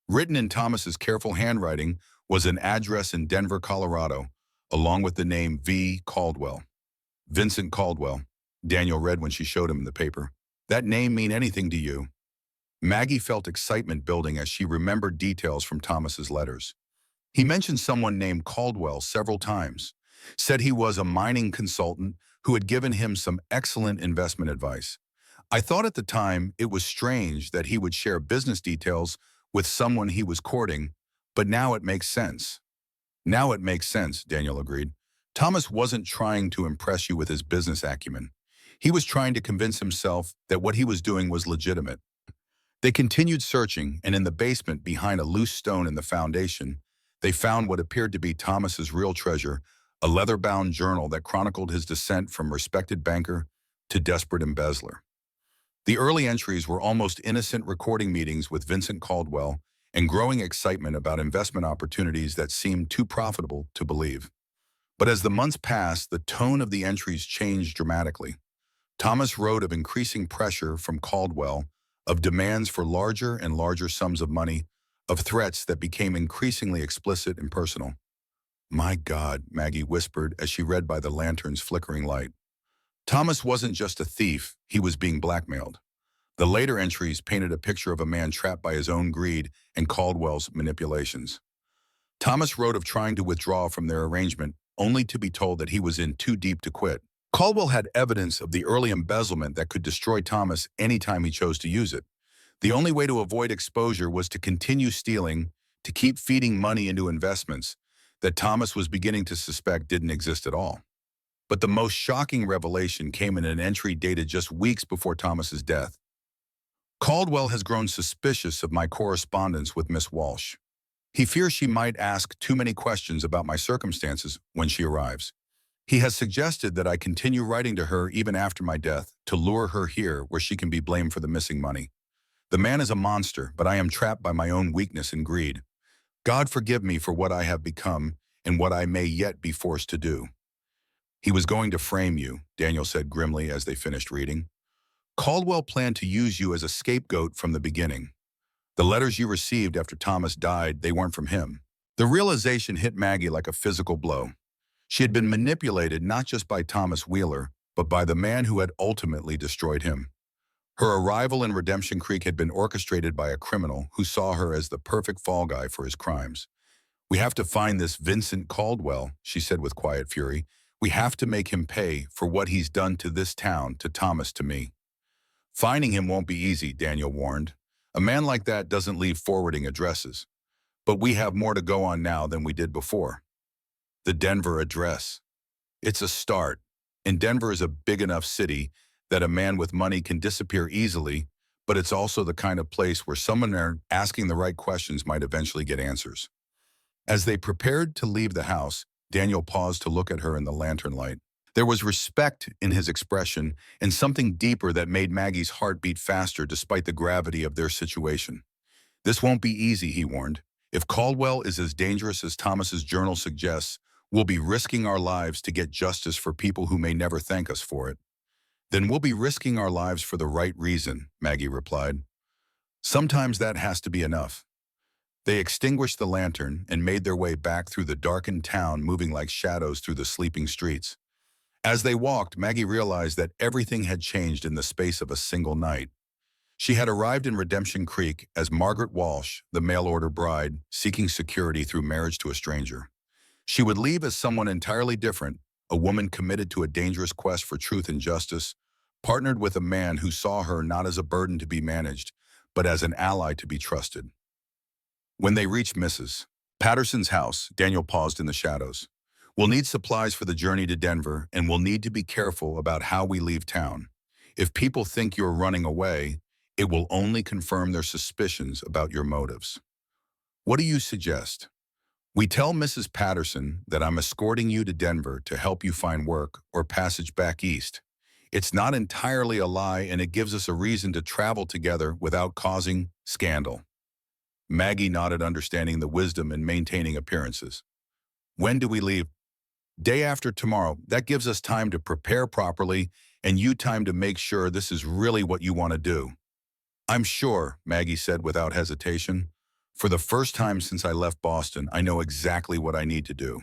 Written in Thomas's careful handwriting was an address in Denver, Colorado, along with the name V. Caldwell. Vincent Caldwell, Daniel read when she showed him the paper. That name mean anything to you? Maggie felt excitement building as she remembered details from Thomas's letters. He mentioned someone named Caldwell several times, said he was a mining consultant who had given him some excellent investment advice. I thought at the time it was strange that he would share business details with someone he was courting, but now it makes sense. Now it makes sense, Daniel agreed. Thomas wasn't trying to impress you with his business acumen. He was trying to convince himself that what he was doing was legitimate. They continued searching, and in the basement behind a loose stone in the foundation, they found what appeared to be Thomas's real treasure, a leather-bound journal that chronicled his descent from respected banker to desperate embezzler. The early entries were almost innocent recording meetings with Vincent Caldwell and growing excitement about investment opportunities that seemed too profitable to believe. But as the months passed, the tone of the entries changed dramatically. Thomas wrote of increasing pressure from Caldwell, of demands for larger and larger sums of money, of threats that became increasingly explicit and personal. My God, Maggie whispered as she read by the lantern's flickering light. Thomas wasn't just a thief, he was being blackmailed. The later entries painted a picture of a man trapped by his own greed and Caldwell's manipulations. Thomas wrote of trying to withdraw from their arrangement, only to be told that he was in too deep to quit. Caldwell had evidence of the early embezzlement that could destroy Thomas anytime he chose to use it. The only way to avoid exposure was to continue stealing, to keep feeding money into investments that Thomas was beginning to suspect didn't exist at all. But the most shocking revelation came in an entry dated just weeks before Thomas's death. Caldwell has grown suspicious of my correspondence with Miss Walsh. He fears she might ask too many questions about my circumstances when she arrives. He has suggested that I continue writing to her even after my death to lure her here where she can be blamed for the missing money. The man is a monster, but I am trapped by my own weakness and greed. God forgive me for what I have become and what I may yet be forced to do. He was going to frame you, Daniel said grimly as they finished reading. Caldwell planned to use you as a scapegoat from the beginning. The letters you received after Thomas died, they weren't from him. The realization hit Maggie like a physical blow. She had been manipulated not just by Thomas Wheeler, but by the man who had ultimately destroyed him. Her arrival in Redemption Creek had been orchestrated by a criminal who saw her as the perfect fall guy for his crimes. We have to find this Vincent Caldwell, she said with quiet fury. We have to make him pay for what he's done to this town, to Thomas, to me. Finding him won't be easy, Daniel warned. A man like that doesn't leave forwarding addresses. But we have more to go on now than we did before. The Denver address. It's a start, and Denver is a big enough city that a man with money can disappear easily, but it's also the kind of place where someone asking the right questions might eventually get answers. As they prepared to leave the house, Daniel paused to look at her in the lantern light. There was respect in his expression and something deeper that made Maggie's heart beat faster despite the gravity of their situation. This won't be easy, he warned. If Caldwell is as dangerous as Thomas's journal suggests, we'll be risking our lives to get justice for people who may never thank us for it. Then we'll be risking our lives for the right reason, Maggie replied. Sometimes that has to be enough. They extinguished the lantern and made their way back through the darkened town, moving like shadows through the sleeping streets. As they walked, Maggie realized that everything had changed in the space of a single night. She had arrived in Redemption Creek as Margaret Walsh, the mail-order bride, seeking security through marriage to a stranger. She would leave as someone entirely different, a woman committed to a dangerous quest for truth and justice, partnered with a man who saw her not as a burden to be managed, but as an ally to be trusted. When they reached Mrs. Patterson's house, Daniel paused in the shadows. We'll need supplies for the journey to Denver, and we'll need to be careful about how we leave town. If people think you're running away, it will only confirm their suspicions about your motives. What do you suggest? We tell Mrs. Patterson that I'm escorting you to Denver to help you find work or passage back east. It's not entirely a lie, and it gives us a reason to travel together without causing scandal. Maggie nodded, understanding the wisdom in maintaining appearances. When do we leave? Day after tomorrow. That gives us time to prepare properly and you time to make sure this is really what you want to do. I'm sure, Maggie said without hesitation. For the first time since I left Boston, I know exactly what I need to do.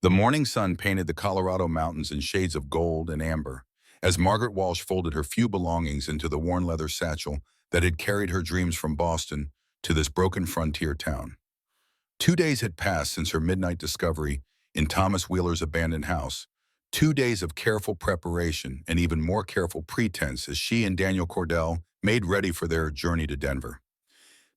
The morning sun painted the Colorado mountains in shades of gold and amber as Margaret Walsh folded her few belongings into the worn leather satchel that had carried her dreams from Boston to this broken frontier town. 2 days had passed since her midnight discovery in Thomas Wheeler's abandoned house. 2 days of careful preparation and even more careful pretense as she and Daniel Cordell made ready for their journey to Denver.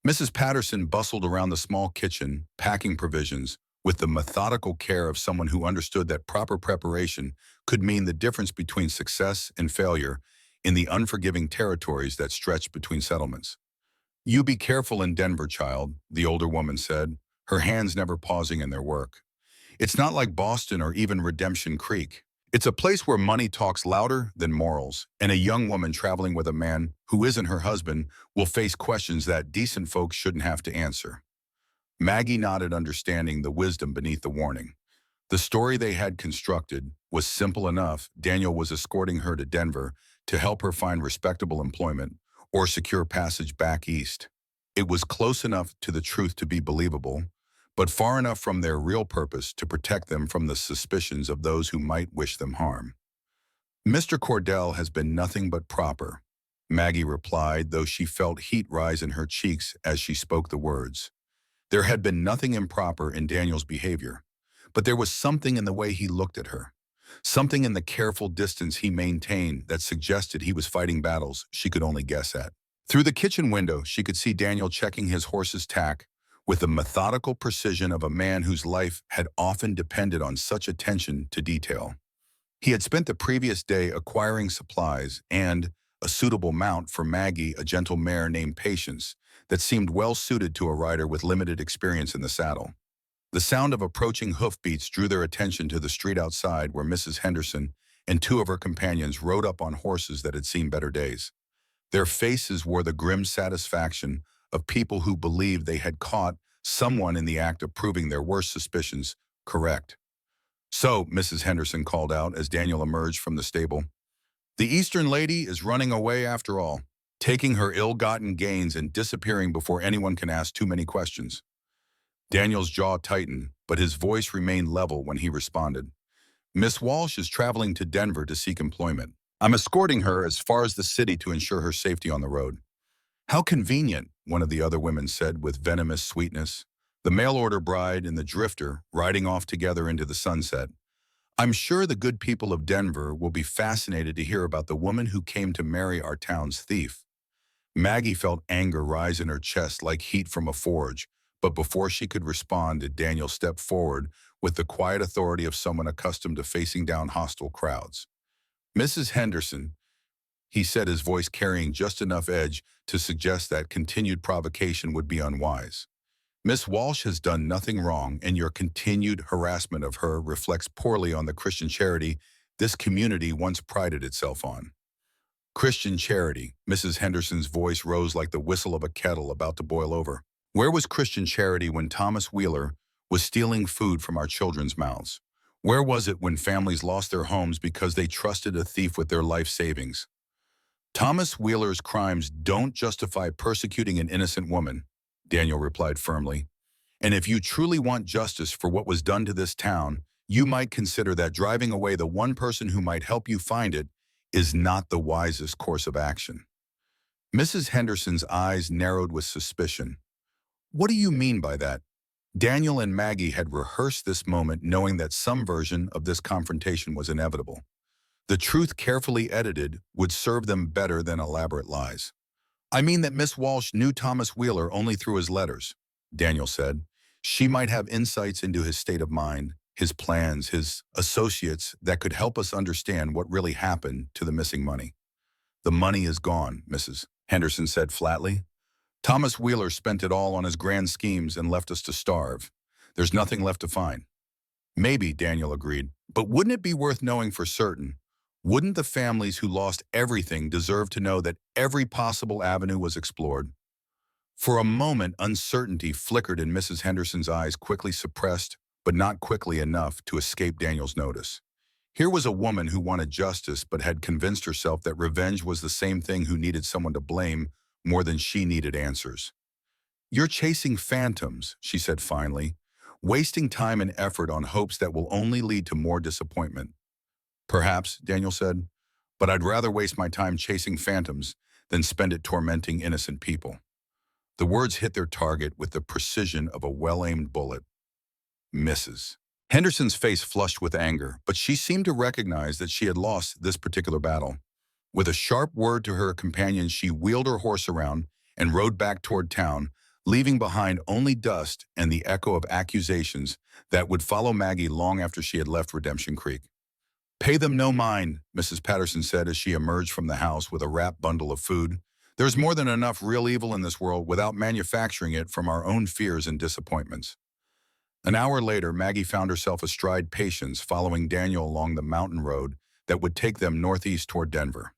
Mrs. Patterson bustled around the small kitchen, packing provisions, with the methodical care of someone who understood that proper preparation could mean the difference between success and failure in the unforgiving territories that stretched between settlements. You be careful in Denver, child, the older woman said, her hands never pausing in their work. It's not like Boston or even Redemption Creek. It's a place where money talks louder than morals, and a young woman traveling with a man who isn't her husband will face questions that decent folks shouldn't have to answer. Maggie nodded, understanding the wisdom beneath the warning. The story they had constructed was simple enough. Daniel was escorting her to Denver to help her find respectable employment or secure passage back east. It was close enough to the truth to be believable, but far enough from their real purpose to protect them from the suspicions of those who might wish them harm. Mr. Cordell has been nothing but proper, Maggie replied, though she felt heat rise in her cheeks as she spoke the words. There had been nothing improper in Daniel's behavior, but there was something in the way he looked at her, something in the careful distance he maintained that suggested he was fighting battles she could only guess at. Through the kitchen window, she could see Daniel checking his horse's tack with the methodical precision of a man whose life had often depended on such attention to detail. He had spent the previous day acquiring supplies and a suitable mount for Maggie, a gentle mare named Patience, that seemed well suited to a rider with limited experience in the saddle. The sound of approaching hoofbeats drew their attention to the street outside where Mrs. Henderson and two of her companions rode up on horses that had seen better days. Their faces wore the grim satisfaction of people who believed they had caught someone in the act of proving their worst suspicions correct. So, Mrs. Henderson called out as Daniel emerged from the stable, the Eastern lady is running away after all, taking her ill-gotten gains and disappearing before anyone can ask too many questions. Daniel's jaw tightened, but his voice remained level when he responded. Miss Walsh is traveling to Denver to seek employment. I'm escorting her as far as the city to ensure her safety on the road. How convenient, one of the other women said with venomous sweetness. The mail-order bride and the drifter riding off together into the sunset. I'm sure the good people of Denver will be fascinated to hear about the woman who came to marry our town's thief. Maggie felt anger rise in her chest like heat from a forge, but before she could respond, Daniel stepped forward with the quiet authority of someone accustomed to facing down hostile crowds. Mrs. Henderson, he said, his voice carrying just enough edge to suggest that continued provocation would be unwise. Miss Walsh has done nothing wrong, and your continued harassment of her reflects poorly on the Christian charity this community once prided itself on. Christian charity, Mrs. Henderson's voice rose like the whistle of a kettle about to boil over. Where was Christian charity when Thomas Wheeler was stealing food from our children's mouths? Where was it when families lost their homes because they trusted a thief with their life savings? Thomas Wheeler's crimes don't justify persecuting an innocent woman, Daniel replied firmly. And if you truly want justice for what was done to this town, you might consider that driving away the one person who might help you find it is not the wisest course of action. Mrs. Henderson's eyes narrowed with suspicion. What do you mean by that? Daniel and Maggie had rehearsed this moment knowing that some version of this confrontation was inevitable. The truth carefully edited would serve them better than elaborate lies. I mean that Miss Walsh knew Thomas Wheeler only through his letters, Daniel said. She might have insights into his state of mind, his plans, his associates that could help us understand what really happened to the missing money. The money is gone, Mrs. Henderson said flatly. Thomas Wheeler spent it all on his grand schemes and left us to starve. There's nothing left to find. Maybe, Daniel agreed. But wouldn't it be worth knowing for certain? Wouldn't the families who lost everything deserve to know that every possible avenue was explored? For a moment, uncertainty flickered in Mrs. Henderson's eyes, quickly suppressed, but not quickly enough to escape Daniel's notice. Here was a woman who wanted justice but had convinced herself that revenge was the same thing, who needed someone to blame more than she needed answers. "You're chasing phantoms," she said finally, "wasting time and effort on hopes that will only lead to more disappointment." "Perhaps," Daniel said, "but I'd rather waste my time chasing phantoms than spend it tormenting innocent people." The words hit their target with the precision of a well-aimed bullet. Misses. Henderson's face flushed with anger, but she seemed to recognize that she had lost this particular battle. With a sharp word to her companion, she wheeled her horse around and rode back toward town, leaving behind only dust and the echo of accusations that would follow Maggie long after she had left Redemption Creek. "Pay them no mind," Mrs. Patterson said as she emerged from the house with a wrapped bundle of food. "There's more than enough real evil in this world without manufacturing it from our own fears and disappointments." An hour later, Maggie found herself astride Patience, following Daniel along the mountain road that would take them northeast toward Denver.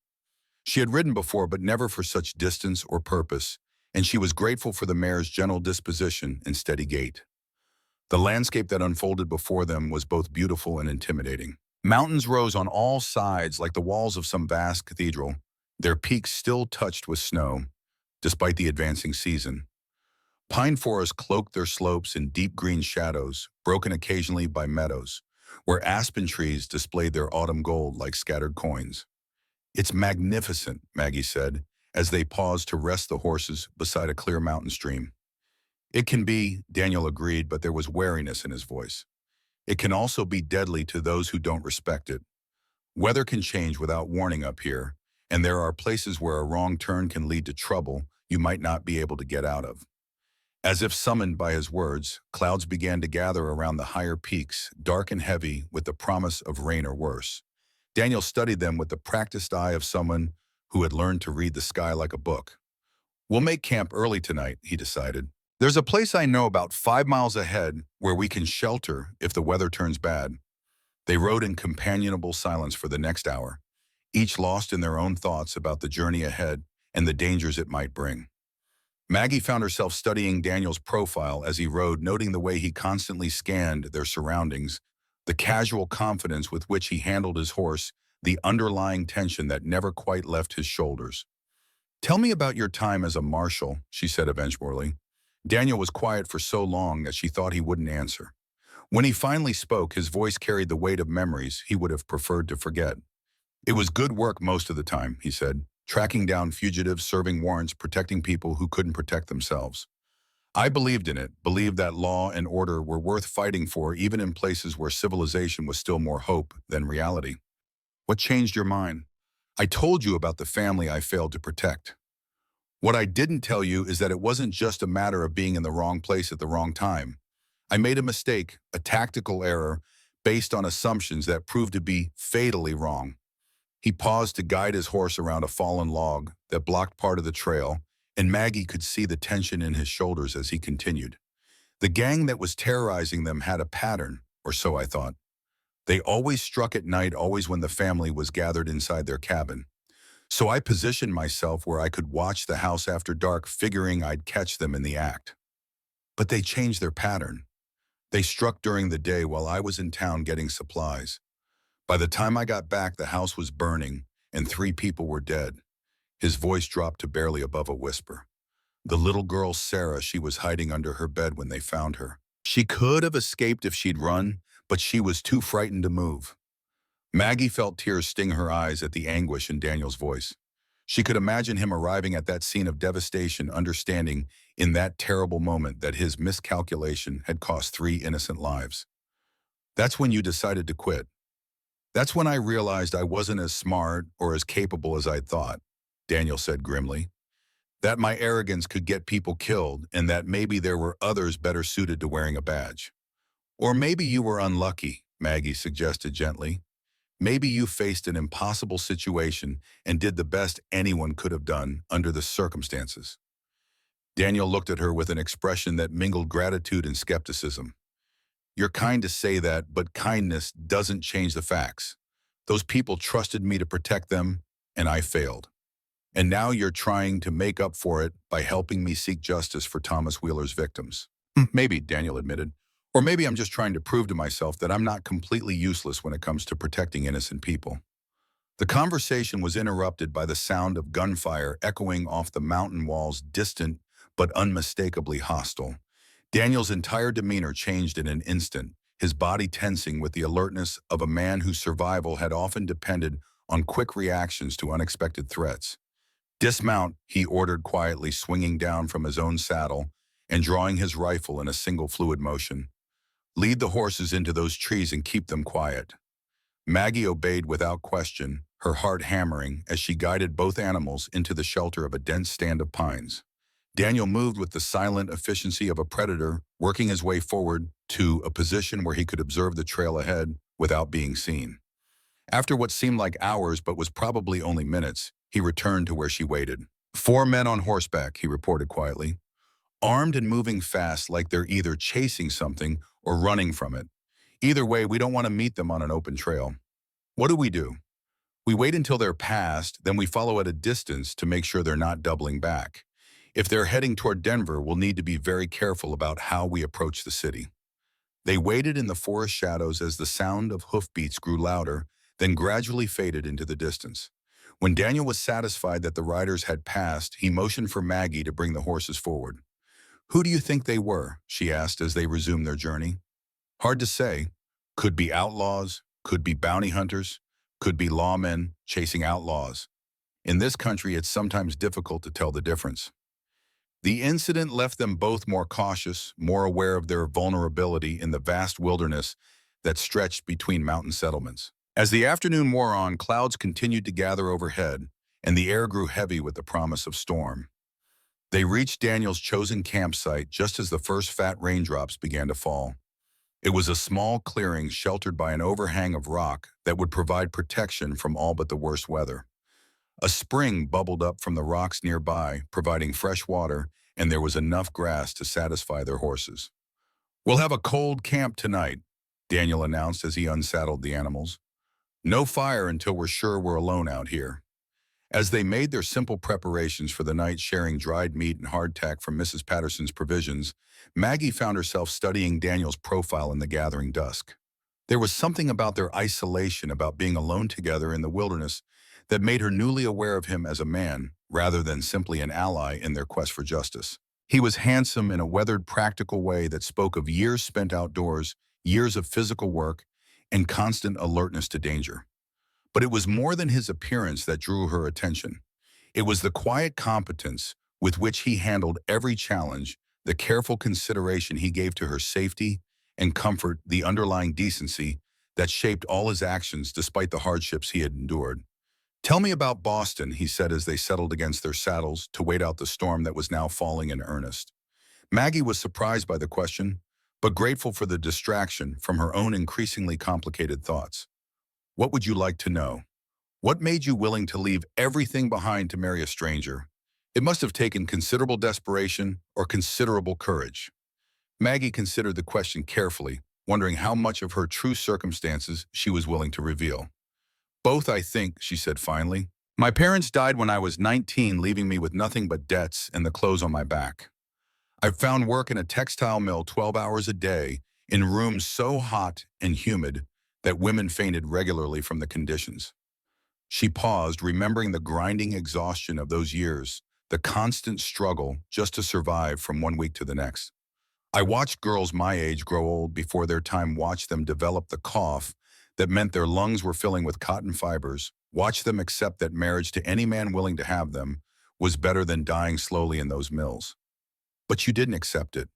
She had ridden before, but never for such distance or purpose, and she was grateful for the mare's gentle disposition and steady gait. The landscape that unfolded before them was both beautiful and intimidating. Mountains rose on all sides like the walls of some vast cathedral, their peaks still touched with snow, despite the advancing season. Pine forests cloaked their slopes in deep green shadows, broken occasionally by meadows, where aspen trees displayed their autumn gold like scattered coins. "It's magnificent," Maggie said, as they paused to rest the horses beside a clear mountain stream. "It can be," Daniel agreed, but there was wariness in his voice. "It can also be deadly to those who don't respect it. Weather can change without warning up here, and there are places where a wrong turn can lead to trouble you might not be able to get out of." As if summoned by his words, clouds began to gather around the higher peaks, dark and heavy with the promise of rain or worse. Daniel studied them with the practiced eye of someone who had learned to read the sky like a book. "We'll make camp early tonight," he decided. "There's a place I know about 5 miles ahead where we can shelter if the weather turns bad." They rode in companionable silence for the next hour, each lost in their own thoughts about the journey ahead and the dangers it might bring. Maggie found herself studying Daniel's profile as he rode, noting the way he constantly scanned their surroundings, the casual confidence with which he handled his horse, the underlying tension that never quite left his shoulders. "Tell me about your time as a marshal," she said eventually. Daniel was quiet for so long that she thought he wouldn't answer. When he finally spoke, his voice carried the weight of memories he would have preferred to forget. "It was good work most of the time," he said, "tracking down fugitives, serving warrants, protecting people who couldn't protect themselves. I believed in it, believed that law and order were worth fighting for, even in places where civilization was still more hope than reality." "What changed your mind?" "I told you about the family I failed to protect. What I didn't tell you is that it wasn't just a matter of being in the wrong place at the wrong time. I made a mistake, a tactical error, based on assumptions that proved to be fatally wrong." He paused to guide his horse around a fallen log that blocked part of the trail, and Maggie could see the tension in his shoulders as he continued. "The gang that was terrorizing them had a pattern, or so I thought. They always struck at night, always when the family was gathered inside their cabin. So I positioned myself where I could watch the house after dark, figuring I'd catch them in the act. But they changed their pattern. They struck during the day while I was in town getting supplies. By the time I got back, the house was burning, and 3 people were dead." His voice dropped to barely above a whisper. "The little girl, Sarah, she was hiding under her bed when they found her. She could have escaped if she'd run, but she was too frightened to move." Maggie felt tears sting her eyes at the anguish in Daniel's voice. She could imagine him arriving at that scene of devastation, understanding in that terrible moment that his miscalculation had cost 3 innocent lives. "That's when you decided to quit." "That's when I realized I wasn't as smart or as capable as I'd thought," Daniel said grimly. "That my arrogance could get people killed, and that maybe there were others better suited to wearing a badge." "Or maybe you were unlucky," Maggie suggested gently. "Maybe you faced an impossible situation and did the best anyone could have done under the circumstances." Daniel looked at her with an expression that mingled gratitude and skepticism. You're kind to say that, but kindness doesn't change the facts. Those people trusted me to protect them, and I failed. And now you're trying to make up for it by helping me seek justice for Thomas Wheeler's victims. Maybe, Daniel admitted. Or maybe I'm just trying to prove to myself that I'm not completely useless when it comes to protecting innocent people. The conversation was interrupted by the sound of gunfire echoing off the mountain walls, distant but unmistakably hostile. Daniel's entire demeanor changed in an instant, his body tensing with the alertness of a man whose survival had often depended on quick reactions to unexpected threats. Dismount, he ordered quietly, swinging down from his own saddle and drawing his rifle in a single fluid motion. Lead the horses into those trees and keep them quiet. Maggie obeyed without question, her heart hammering as she guided both animals into the shelter of a dense stand of pines. Daniel moved with the silent efficiency of a predator, working his way forward to a position where he could observe the trail ahead without being seen. After what seemed like hours but was probably only minutes, he returned to where she waited. 4 men on horseback, he reported quietly, armed and moving fast like they're either chasing something or running from it. Either way, we don't want to meet them on an open trail. What do? We wait until they're past, then we follow at a distance to make sure they're not doubling back. If they're heading toward Denver, we'll need to be very careful about how we approach the city. They waited in the forest shadows as the sound of hoofbeats grew louder, then gradually faded into the distance. When Daniel was satisfied that the riders had passed, he motioned for Maggie to bring the horses forward. Who do you think they were? She asked as they resumed their journey. Hard to say. Could be outlaws, could be bounty hunters, could be lawmen chasing outlaws. In this country, it's sometimes difficult to tell the difference. The incident left them both more cautious, more aware of their vulnerability in the vast wilderness that stretched between mountain settlements. As the afternoon wore on, clouds continued to gather overhead, and the air grew heavy with the promise of storm. They reached Daniel's chosen campsite just as the first fat raindrops began to fall. It was a small clearing sheltered by an overhang of rock that would provide protection from all but the worst weather. A spring bubbled up from the rocks nearby, providing fresh water, and there was enough grass to satisfy their horses. We'll have a cold camp tonight, Daniel announced as he unsaddled the animals. No fire until we're sure we're alone out here. As they made their simple preparations for the night, sharing dried meat and hardtack from Mrs. Patterson's provisions, Maggie found herself studying Daniel's profile in the gathering dusk. There was something about their isolation, about being alone together in the wilderness, that made her newly aware of him as a man, rather than simply an ally in their quest for justice. He was handsome in a weathered, practical way that spoke of years spent outdoors, years of physical work, and constant alertness to danger. But it was more than his appearance that drew her attention. It was the quiet competence with which he handled every challenge, the careful consideration he gave to her safety and comfort, the underlying decency that shaped all his actions despite the hardships he had endured. Tell me about Boston, he said as they settled against their saddles to wait out the storm that was now falling in earnest. Maggie was surprised by the question, but grateful for the distraction from her own increasingly complicated thoughts. What would you like to know? What made you willing to leave everything behind to marry a stranger? It must have taken considerable desperation or considerable courage. Maggie considered the question carefully, wondering how much of her true circumstances she was willing to reveal. Both, I think, she said finally. My parents died when I was 19, leaving me with nothing but debts and the clothes on my back. I found work in a textile mill 12 hours a day in rooms so hot and humid that women fainted regularly from the conditions. She paused, remembering the grinding exhaustion of those years, the constant struggle just to survive from one week to the next. I watched girls my age grow old before their time, watched them develop the cough that meant their lungs were filling with cotton fibers, watched them accept that marriage to any man willing to have them was better than dying slowly in those mills. But you didn't accept it.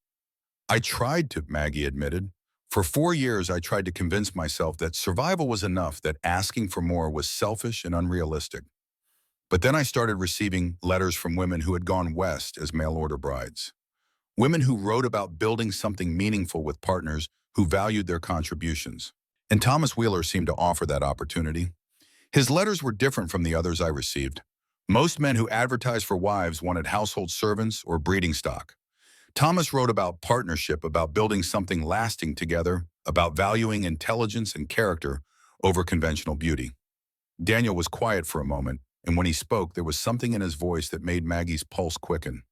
I tried to, Maggie admitted. For 4 years, I tried to convince myself that survival was enough, that asking for more was selfish and unrealistic. But then I started receiving letters from women who had gone west as mail-order brides. Women who wrote about building something meaningful with partners who valued their contributions. And Thomas Wheeler seemed to offer that opportunity. His letters were different from the others I received. Most men who advertised for wives wanted household servants or breeding stock. Thomas wrote about partnership, about building something lasting together, about valuing intelligence and character over conventional beauty. Daniel was quiet for a moment, and when he spoke, there was something in his voice that made Maggie's pulse quicken.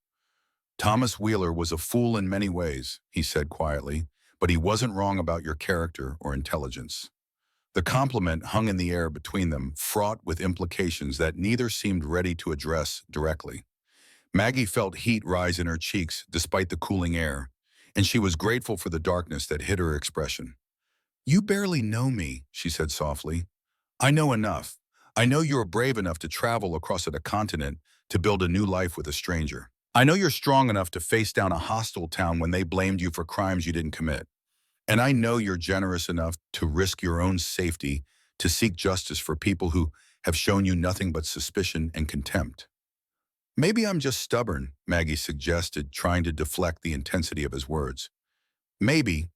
Thomas Wheeler was a fool in many ways, he said quietly, but he wasn't wrong about your character or intelligence. The compliment hung in the air between them, fraught with implications that neither seemed ready to address directly. Maggie felt heat rise in her cheeks despite the cooling air, and she was grateful for the darkness that hid her expression. "You barely know me," she said softly. "I know enough. I know you're brave enough to travel across a continent to build a new life with a stranger. I know you're strong enough to face down a hostile town when they blamed you for crimes you didn't commit. And I know you're generous enough to risk your own safety to seek justice for people who have shown you nothing but suspicion and contempt." "Maybe I'm just stubborn," Maggie suggested, trying to deflect the intensity of his words. "Maybe,"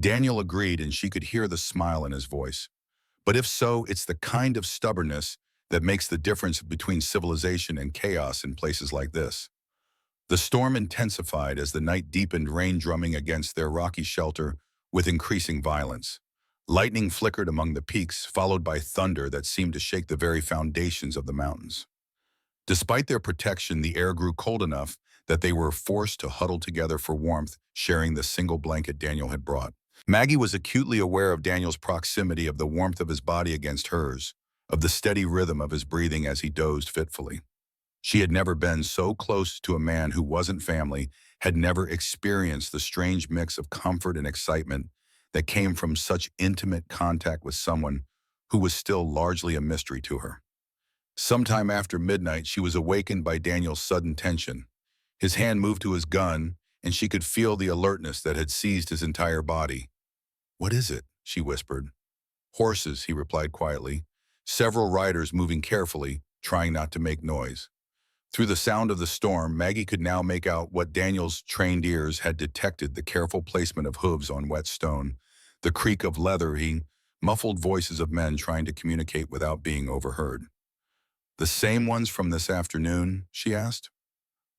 Daniel agreed, and she could hear the smile in his voice. "But if so, it's the kind of stubbornness that makes the difference between civilization and chaos in places like this." The storm intensified as the night deepened, rain drumming against their rocky shelter with increasing violence. Lightning flickered among the peaks, followed by thunder that seemed to shake the very foundations of the mountains. Despite their protection, the air grew cold enough that they were forced to huddle together for warmth, sharing the single blanket Daniel had brought. Maggie was acutely aware of Daniel's proximity, of the warmth of his body against hers, of the steady rhythm of his breathing as he dozed fitfully. She had never been so close to a man who wasn't family, had never experienced the strange mix of comfort and excitement that came from such intimate contact with someone who was still largely a mystery to her. Sometime after midnight, she was awakened by Daniel's sudden tension. His hand moved to his gun, and she could feel the alertness that had seized his entire body. "What is it?" she whispered. "Horses," he replied quietly. "Several riders moving carefully, trying not to make noise." Through the sound of the storm, Maggie could now make out what Daniel's trained ears had detected: the careful placement of hooves on wet stone, the creak of leathering, muffled voices of men trying to communicate without being overheard. "The same ones from this afternoon?" she asked.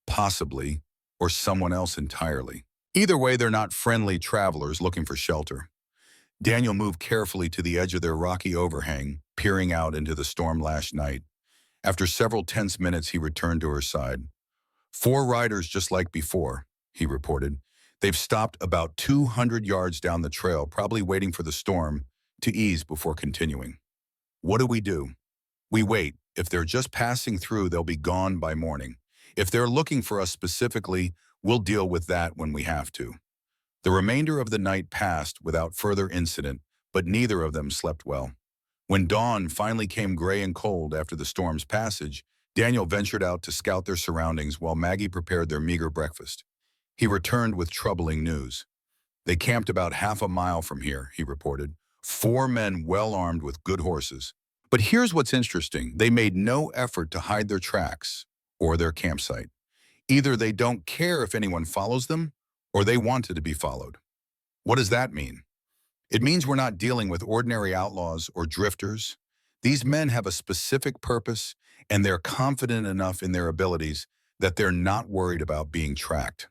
"Possibly, or someone else entirely. Either way, they're not friendly travelers looking for shelter." Daniel moved carefully to the edge of their rocky overhang, peering out into the storm-lashed night. After several tense minutes, he returned to her side. "4 riders just like before," he reported. "They've stopped about 200 yards down the trail, probably waiting for the storm to ease before continuing." "What do we do?" "We wait. If they're just passing through, they'll be gone by morning. If they're looking for us specifically, we'll deal with that when we have to." The remainder of the night passed without further incident, but neither of them slept well. When dawn finally came gray and cold after the storm's passage, Daniel ventured out to scout their surroundings while Maggie prepared their meager breakfast. He returned with troubling news. "They camped about half a mile from here," he reported. 4 men well armed with good horses. But here's what's interesting. They made no effort to hide their tracks or their campsite. Either they don't care if anyone follows them, or they wanted to be followed. What does that mean? It means we're not dealing with ordinary outlaws or drifters. These men have a specific purpose, and they're confident enough in their abilities that they're not worried about being tracked.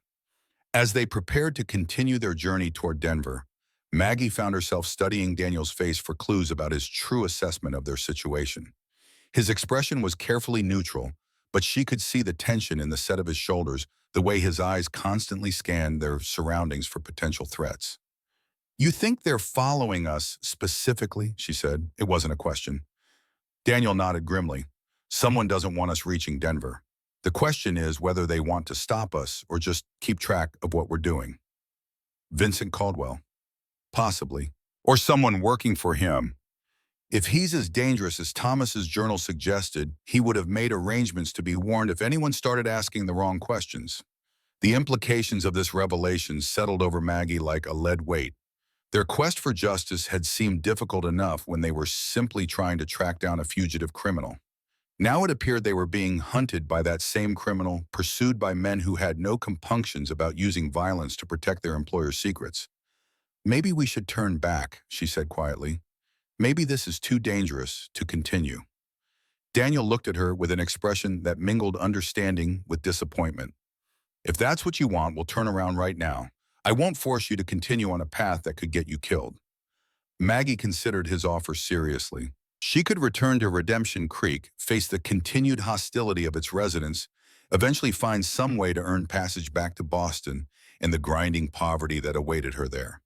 As they prepared to continue their journey toward Denver, Maggie found herself studying Daniel's face for clues about his true assessment of their situation. His expression was carefully neutral, but she could see the tension in the set of his shoulders, the way his eyes constantly scanned their surroundings for potential threats. "You think they're following us specifically?" she said. It wasn't a question. Daniel nodded grimly. "Someone doesn't want us reaching Denver. The question is whether they want to stop us or just keep track of what we're doing." "Vincent Caldwell?" "Possibly. Or someone working for him. If he's as dangerous as Thomas's journal suggested, he would have made arrangements to be warned if anyone started asking the wrong questions." The implications of this revelation settled over Maggie like a lead weight. Their quest for justice had seemed difficult enough when they were simply trying to track down a fugitive criminal. Now it appeared they were being hunted by that same criminal, pursued by men who had no compunctions about using violence to protect their employer's secrets. "Maybe we should turn back," she said quietly. "Maybe this is too dangerous to continue." Daniel looked at her with an expression that mingled understanding with disappointment. If that's what you want, we'll turn around right now. I won't force you to continue on a path that could get you killed. Maggie considered his offer seriously. She could return to Redemption Creek, face the continued hostility of its residents, eventually find some way to earn passage back to Boston and the grinding poverty that awaited her there.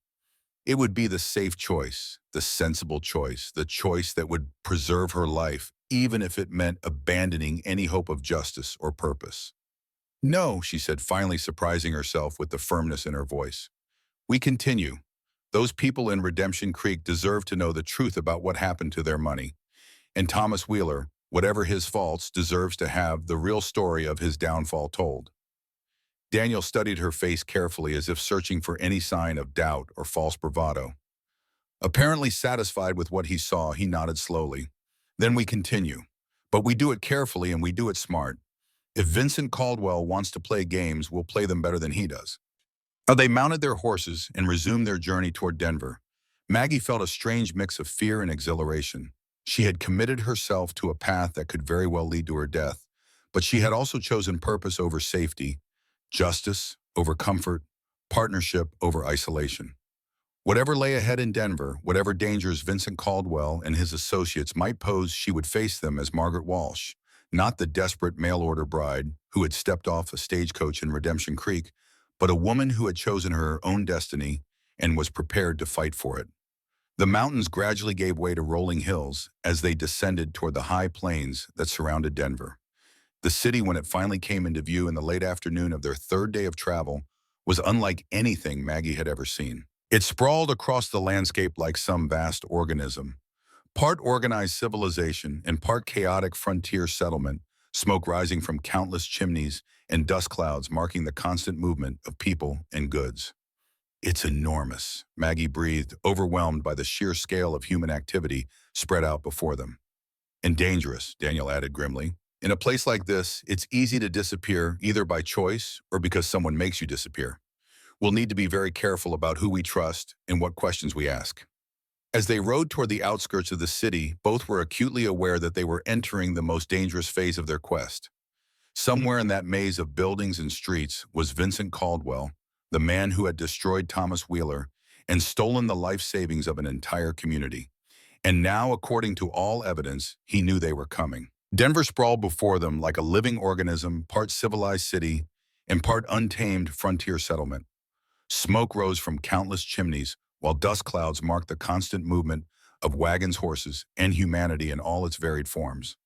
It would be the safe choice, the sensible choice, the choice that would preserve her life, even if it meant abandoning any hope of justice or purpose. No, she said, finally surprising herself with the firmness in her voice. We continue. Those people in Redemption Creek deserve to know the truth about what happened to their money. And Thomas Wheeler, whatever his faults, deserves to have the real story of his downfall told. Daniel studied her face carefully as if searching for any sign of doubt or false bravado. Apparently satisfied with what he saw, he nodded slowly. Then we continue. But we do it carefully and we do it smart. If Vincent Caldwell wants to play games, we'll play them better than he does. They mounted their horses and resumed their journey toward Denver. Maggie felt a strange mix of fear and exhilaration. She had committed herself to a path that could very well lead to her death, but she had also chosen purpose over safety, justice over comfort, partnership over isolation. Whatever lay ahead in Denver, whatever dangers Vincent Caldwell and his associates might pose, she would face them as Margaret Walsh, not the desperate mail-order bride who had stepped off a stagecoach in Redemption Creek, but a woman who had chosen her own destiny and was prepared to fight for it. The mountains gradually gave way to rolling hills as they descended toward the high plains that surrounded Denver. The city, when it finally came into view in the late afternoon of their third day of travel, was unlike anything Maggie had ever seen. It sprawled across the landscape like some vast organism, part organized civilization and part chaotic frontier settlement, smoke rising from countless chimneys and dust clouds marking the constant movement of people and goods. It's enormous, Maggie breathed, overwhelmed by the sheer scale of human activity spread out before them. And dangerous, Daniel added grimly. In a place like this, it's easy to disappear either by choice or because someone makes you disappear. We'll need to be very careful about who we trust and what questions we ask. As they rode toward the outskirts of the city, both were acutely aware that they were entering the most dangerous phase of their quest. Somewhere in that maze of buildings and streets was Vincent Caldwell, the man who had destroyed Thomas Wheeler and stolen the life savings of an entire community. And now, according to all evidence, he knew they were coming. Denver sprawled before them like a living organism, part civilized city and part untamed frontier settlement. Smoke rose from countless chimneys, while dust clouds marked the constant movement of wagons, horses, and humanity in all its varied forms.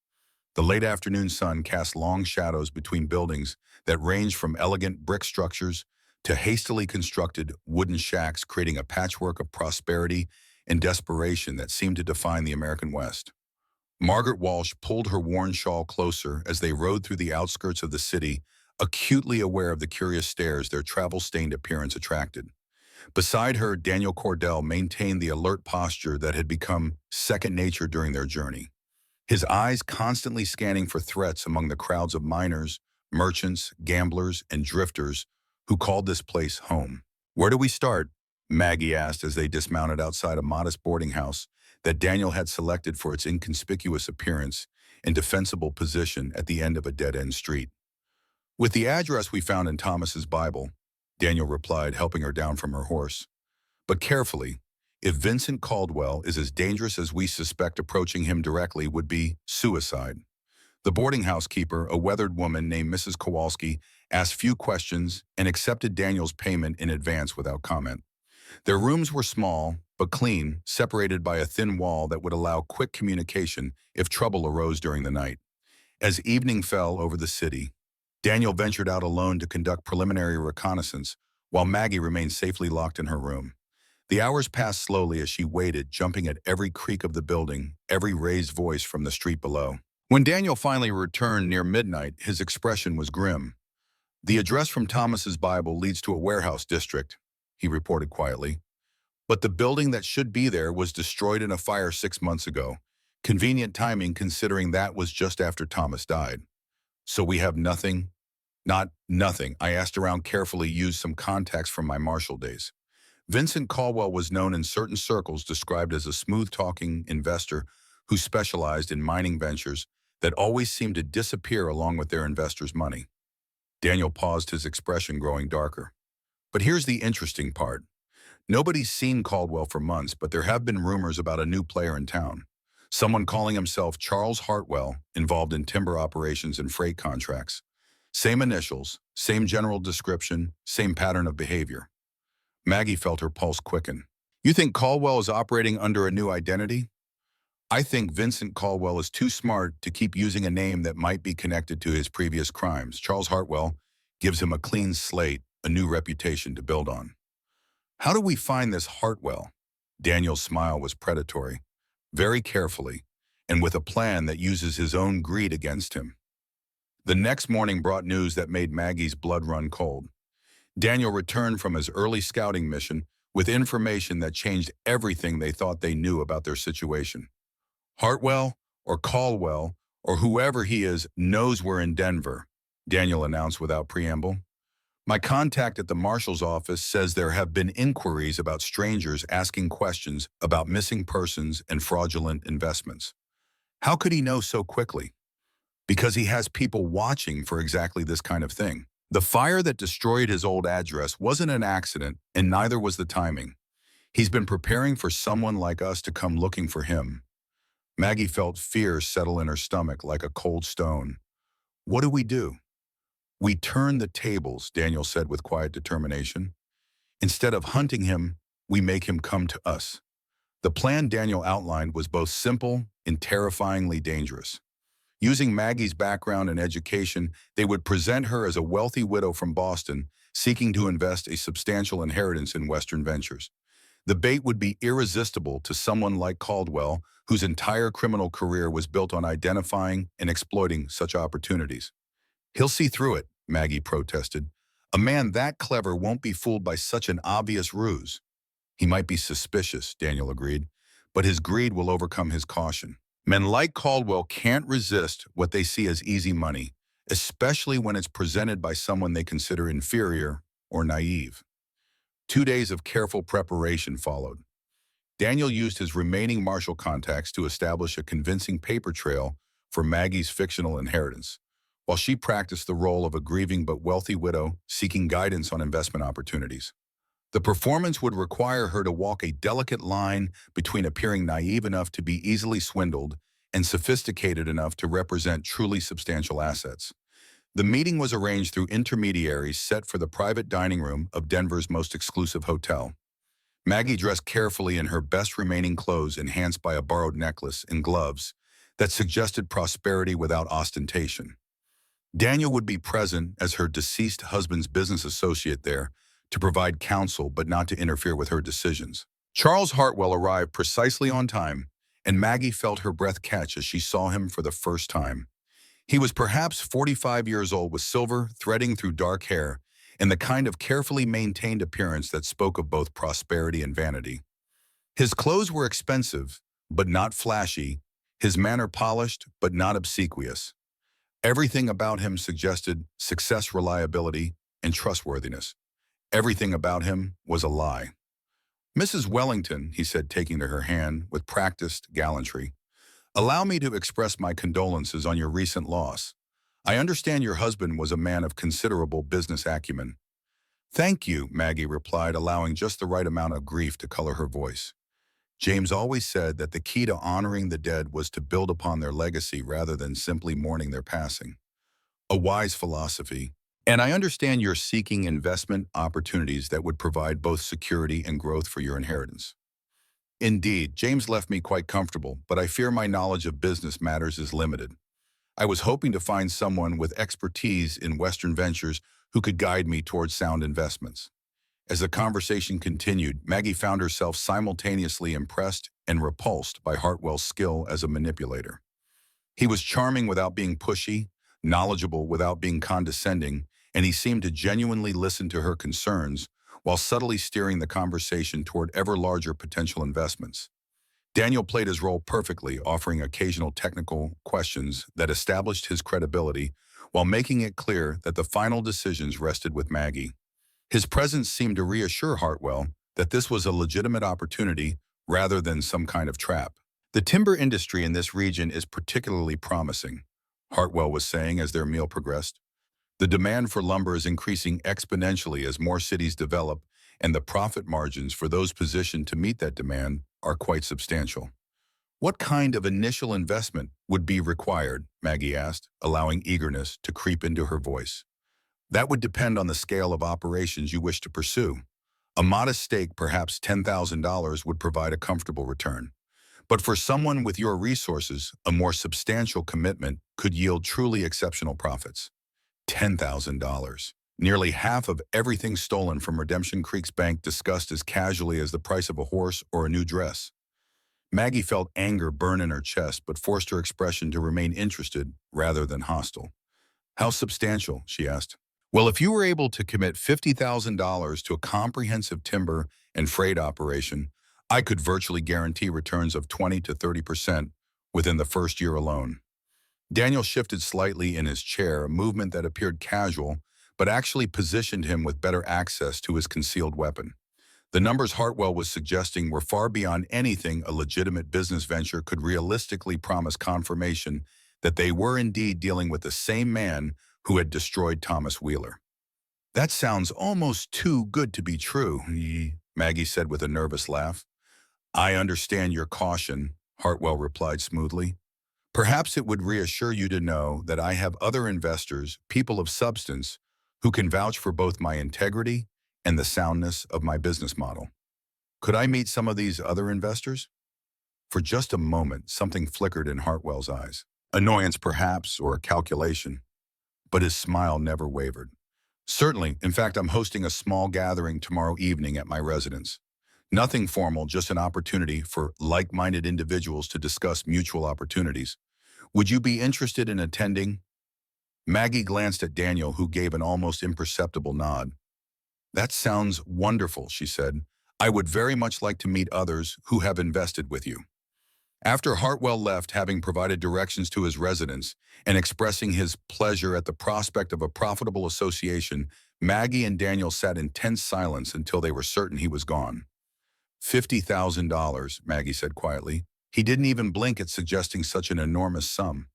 The late afternoon sun cast long shadows between buildings that ranged from elegant brick structures to hastily constructed wooden shacks, creating a patchwork of prosperity and desperation that seemed to define the American West. Margaret Walsh pulled her worn shawl closer as they rode through the outskirts of the city, acutely aware of the curious stares their travel-stained appearance attracted. Beside her, Daniel Cordell maintained the alert posture that had become second nature during their journey, his eyes constantly scanning for threats among the crowds of miners, merchants, gamblers, and drifters who called this place home. Where do we start? Maggie asked as they dismounted outside a modest boarding house that Daniel had selected for its inconspicuous appearance and defensible position at the end of a dead-end street. With the address we found in Thomas's Bible, Daniel replied, helping her down from her horse. But carefully, if Vincent Caldwell is as dangerous as we suspect, approaching him directly would be suicide. The boarding house keeper, a weathered woman named Mrs. Kowalski, asked few questions and accepted Daniel's payment in advance without comment. Their rooms were small, but clean, separated by a thin wall that would allow quick communication if trouble arose during the night. As evening fell over the city, Daniel ventured out alone to conduct preliminary reconnaissance, while Maggie remained safely locked in her room. The hours passed slowly as she waited, jumping at every creak of the building, every raised voice from the street below. When Daniel finally returned near midnight, his expression was grim. The address from Thomas's Bible leads to a warehouse district, he reported quietly. But the building that should be there was destroyed in a fire 6 months ago. Convenient timing considering that was just after Thomas died. So we have nothing? Not nothing. I asked around carefully, used some contacts from my Marshall days. Vincent Caldwell was known in certain circles, described as a smooth-talking investor who specialized in mining ventures that always seemed to disappear along with their investors' money. Daniel paused, his expression growing darker. But here's the interesting part. Nobody's seen Caldwell for months, but there have been rumors about a new player in town. Someone calling himself Charles Hartwell, involved in timber operations and freight contracts. Same initials, same general description, same pattern of behavior. Maggie felt her pulse quicken. You think Caldwell is operating under a new identity? I think Vincent Caldwell is too smart to keep using a name that might be connected to his previous crimes. Charles Hartwell gives him a clean slate, a new reputation to build on. How do we find this Hartwell? Daniel's smile was predatory, very carefully, and with a plan that uses his own greed against him. The next morning brought news that made Maggie's blood run cold. Daniel returned from his early scouting mission with information that changed everything they thought they knew about their situation. Hartwell or Caldwell or whoever he is knows we're in Denver, Daniel announced without preamble. My contact at the marshal's office says there have been inquiries about strangers asking questions about missing persons and fraudulent investments. How could he know so quickly? Because he has people watching for exactly this kind of thing. The fire that destroyed his old address wasn't an accident, and neither was the timing. He's been preparing for someone like us to come looking for him. Maggie felt fear settle in her stomach like a cold stone. What do? We turn the tables, Daniel said with quiet determination. Instead of hunting him, we make him come to us. The plan Daniel outlined was both simple and terrifyingly dangerous. Using Maggie's background and education, they would present her as a wealthy widow from Boston, seeking to invest a substantial inheritance in Western ventures. The bait would be irresistible to someone like Caldwell, whose entire criminal career was built on identifying and exploiting such opportunities. He'll see through it, Maggie protested. A man that clever won't be fooled by such an obvious ruse. He might be suspicious, Daniel agreed, but his greed will overcome his caution. Men like Caldwell can't resist what they see as easy money, especially when it's presented by someone they consider inferior or naive. 2 days of careful preparation followed. Daniel used his remaining marshal contacts to establish a convincing paper trail for Maggie's fictional inheritance, while she practiced the role of a grieving but wealthy widow seeking guidance on investment opportunities. The performance would require her to walk a delicate line between appearing naive enough to be easily swindled and sophisticated enough to represent truly substantial assets. The meeting was arranged through intermediaries set for the private dining room of Denver's most exclusive hotel. Maggie dressed carefully in her best remaining clothes, enhanced by a borrowed necklace and gloves that suggested prosperity without ostentation. Daniel would be present as her deceased husband's business associate there, to provide counsel but not to interfere with her decisions. Charles Hartwell arrived precisely on time, and Maggie felt her breath catch as she saw him for the first time. He was perhaps 45 years old, with silver threading through dark hair and the kind of carefully maintained appearance that spoke of both prosperity and vanity. His clothes were expensive, but not flashy, his manner polished, but not obsequious. Everything about him suggested success, reliability, and trustworthiness. Everything about him was a lie. Mrs. Wellington, he said, taking to her hand with practiced gallantry, allow me to express my condolences on your recent loss. I understand your husband was a man of considerable business acumen. Thank you, Maggie replied, allowing just the right amount of grief to color her voice. James always said that the key to honoring the dead was to build upon their legacy rather than simply mourning their passing. A wise philosophy. And I understand you're seeking investment opportunities that would provide both security and growth for your inheritance. Indeed, James left me quite comfortable, but I fear my knowledge of business matters is limited. I was hoping to find someone with expertise in Western ventures who could guide me towards sound investments. As the conversation continued, Maggie found herself simultaneously impressed and repulsed by Hartwell's skill as a manipulator. He was charming without being pushy, knowledgeable without being condescending, and he seemed to genuinely listen to her concerns while subtly steering the conversation toward ever larger potential investments. Daniel played his role perfectly, offering occasional technical questions that established his credibility while making it clear that the final decisions rested with Maggie. His presence seemed to reassure Hartwell that this was a legitimate opportunity rather than some kind of trap. The timber industry in this region is particularly promising. Hartwell was saying as their meal progressed. The demand for lumber is increasing exponentially as more cities develop, and the profit margins for those positioned to meet that demand are quite substantial. What kind of initial investment would be required? Maggie asked, allowing eagerness to creep into her voice. That would depend on the scale of operations you wish to pursue. A modest stake, perhaps $10,000, would provide a comfortable return. But for someone with your resources, a more substantial commitment could yield truly exceptional profits. $10,000. Nearly half of everything stolen from Redemption Creek's bank discussed as casually as the price of a horse or a new dress. Maggie felt anger burn in her chest but forced her expression to remain interested rather than hostile. How substantial? She asked. Well, if you were able to commit $50,000 to a comprehensive timber and freight operation, I could virtually guarantee returns of 20 to 30% within the first year alone. Daniel shifted slightly in his chair, a movement that appeared casual, but actually positioned him with better access to his concealed weapon. The numbers Hartwell was suggesting were far beyond anything a legitimate business venture could realistically promise confirmation that they were indeed dealing with the same man who had destroyed Thomas Wheeler. That sounds almost too good to be true, Maggie said with a nervous laugh. I understand your caution, Hartwell replied smoothly. Perhaps it would reassure you to know that I have other investors, people of substance, who can vouch for both my integrity and the soundness of my business model. Could I meet some of these other investors? For just a moment, something flickered in Hartwell's eyes. Annoyance, perhaps, or calculation. But his smile never wavered. Certainly. In fact, I'm hosting a small gathering tomorrow evening at my residence. Nothing formal, just an opportunity for like-minded individuals to discuss mutual opportunities. Would you be interested in attending? Maggie glanced at Daniel, who gave an almost imperceptible nod. That sounds wonderful, she said. I would very much like to meet others who have invested with you. After Hartwell left, having provided directions to his residents and expressing his pleasure at the prospect of a profitable association, Maggie and Daniel sat in tense silence until they were certain he was gone. $50,000, Maggie said quietly. He didn't even blink at suggesting such an enormous sum.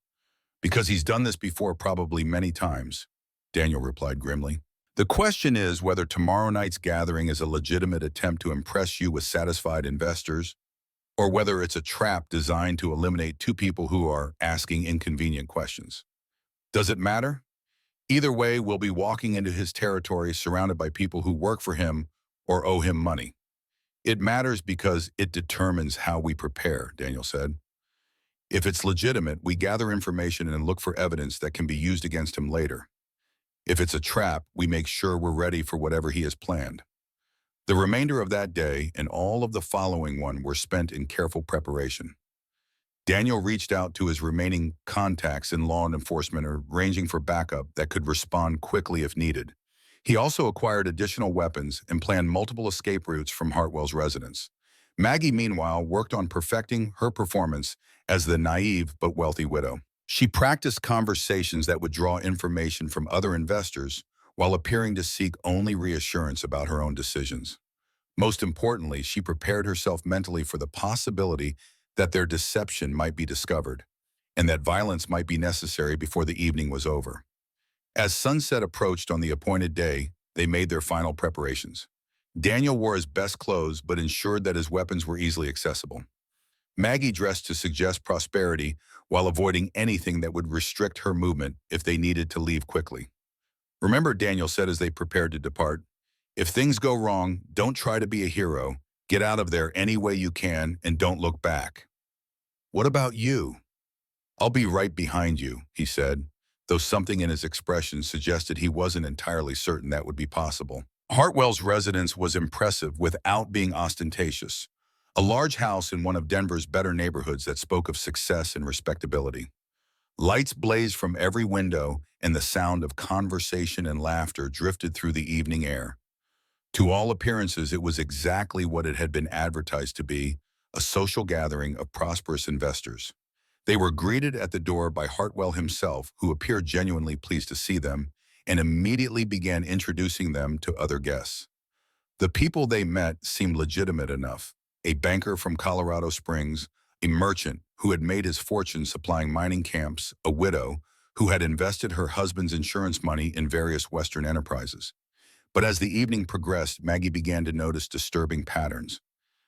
Because he's done this before, probably many times, Daniel replied grimly. The question is whether tomorrow night's gathering is a legitimate attempt to impress you with satisfied investors, or whether it's a trap designed to eliminate two people who are asking inconvenient questions. Does it matter? Either way, we'll be walking into his territory surrounded by people who work for him or owe him money. It matters because it determines how we prepare, Daniel said. If it's legitimate, we gather information and look for evidence that can be used against him later. If it's a trap, we make sure we're ready for whatever he has planned. The remainder of that day and all of the following one were spent in careful preparation. Daniel reached out to his remaining contacts in law enforcement, arranging for backup that could respond quickly if needed. He also acquired additional weapons and planned multiple escape routes from Hartwell's residence. Maggie, meanwhile, worked on perfecting her performance as the naive but wealthy widow. She practiced conversations that would draw information from other investors while appearing to seek only reassurance about her own decisions. Most importantly, she prepared herself mentally for the possibility that their deception might be discovered and that violence might be necessary before the evening was over. As sunset approached on the appointed day, they made their final preparations. Daniel wore his best clothes but ensured that his weapons were easily accessible. Maggie dressed to suggest prosperity while avoiding anything that would restrict her movement if they needed to leave quickly. Remember, Daniel said as they prepared to depart, if things go wrong, don't try to be a hero. Get out of there any way you can and don't look back. What about you? I'll be right behind you, he said, though something in his expression suggested he wasn't entirely certain that would be possible. Hartwell's residence was impressive without being ostentatious. A large house in one of Denver's better neighborhoods that spoke of success and respectability. Lights blazed from every window, and the sound of conversation and laughter drifted through the evening air. To all appearances, it was exactly what it had been advertised to be, a social gathering of prosperous investors. They were greeted at the door by Hartwell himself, who appeared genuinely pleased to see them, and immediately began introducing them to other guests. The people they met seemed legitimate enough. A banker from Colorado Springs, a merchant who had made his fortune supplying mining camps, a widow who had invested her husband's insurance money in various Western enterprises. But as the evening progressed, Maggie began to notice disturbing patterns.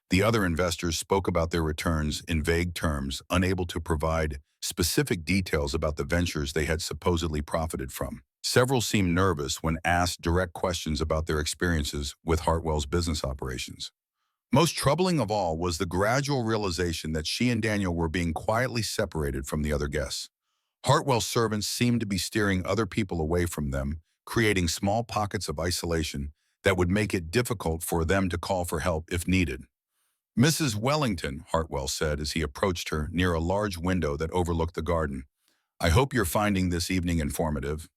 The other investors spoke about their returns in vague terms, unable to provide specific details about the ventures they had supposedly profited from. Several seemed nervous when asked direct questions about their experiences with Hartwell's business operations. Most troubling of all was the gradual realization that she and Daniel were being quietly separated from the other guests. Hartwell's servants seemed to be steering other people away from them, creating small pockets of isolation that would make it difficult for them to call for help if needed. "Mrs. Wellington," Hartwell said as he approached her near a large window that overlooked the garden, "I hope you're finding this evening informative."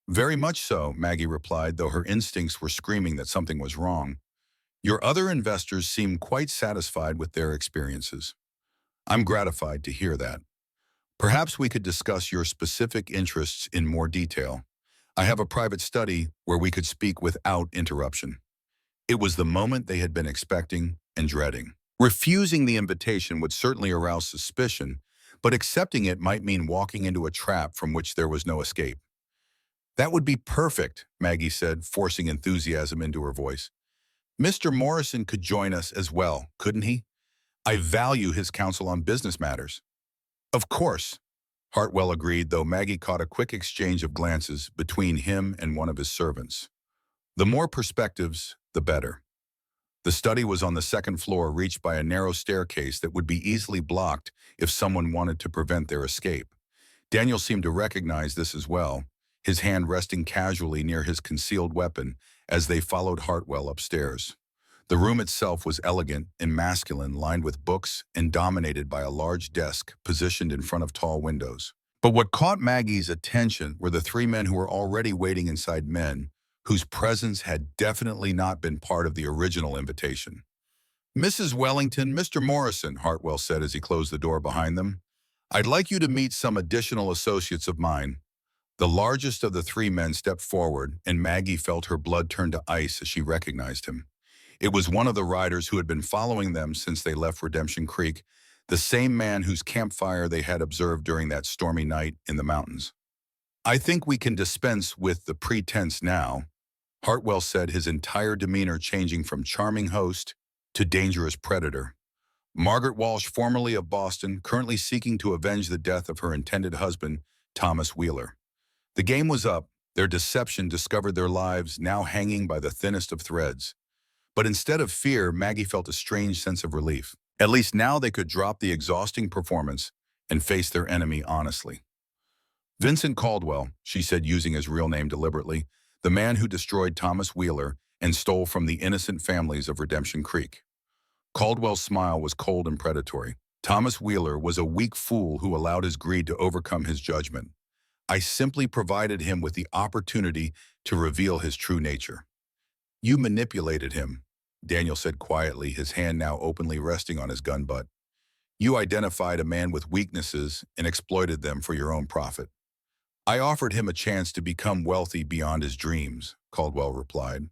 "Very much so," Maggie replied, though her instincts were screaming that something was wrong. "Your other investors seem quite satisfied with their experiences." "I'm gratified to hear that. Perhaps we could discuss your specific interests in more detail. I have a private study where we could speak without interruption." It was the moment they had been expecting and dreading. Refusing the invitation would certainly arouse suspicion, but accepting it might mean walking into a trap from which there was no escape. "That would be perfect," Maggie said, forcing enthusiasm into her voice. "Mr. Morrison could join us as well, couldn't he? I value his counsel on business matters." "Of course," Hartwell agreed, though Maggie caught a quick exchange of glances between him and one of his servants. The more perspectives, the better. The study was on the second floor, reached by a narrow staircase that would be easily blocked if someone wanted to prevent their escape. Daniel seemed to recognize this as well, his hand resting casually near his concealed weapon as they followed Hartwell upstairs. The room itself was elegant and masculine, lined with books and dominated by a large desk positioned in front of tall windows. But what caught Maggie's attention were the three men who were already waiting inside, men whose presence had definitely not been part of the original invitation. "Mrs. Wellington, Mr. Morrison," Hartwell said as he closed the door behind them, "I'd like you to meet some additional associates of mine." The largest of the three men stepped forward, and Maggie felt her blood turn to ice as she recognized him. It was one of the riders who had been following them since they left Redemption Creek, the same man whose campfire they had observed during that stormy night in the mountains. "I think we can dispense with the pretense now," Hartwell said, his entire demeanor changing from charming host to dangerous predator. "Margaret Walsh, formerly of Boston, currently seeking to avenge the death of her intended husband, Thomas Wheeler. The game was up. Their deception discovered their lives now hanging by the thinnest of threads. But instead of fear, Maggie felt a strange sense of relief. At least now they could drop the exhausting performance and face their enemy honestly. "Vincent Caldwell," she said, using his real name deliberately, "the man who destroyed Thomas Wheeler and stole from the innocent families of Redemption Creek." Caldwell's smile was cold and predatory. "Thomas Wheeler was a weak fool who allowed his greed to overcome his judgment. I simply provided him with the opportunity to reveal his true nature." "You manipulated him," Daniel said quietly, his hand now openly resting on his gun butt. "You identified a man with weaknesses and exploited them for your own profit." "I offered him a chance to become wealthy beyond his dreams," Caldwell replied.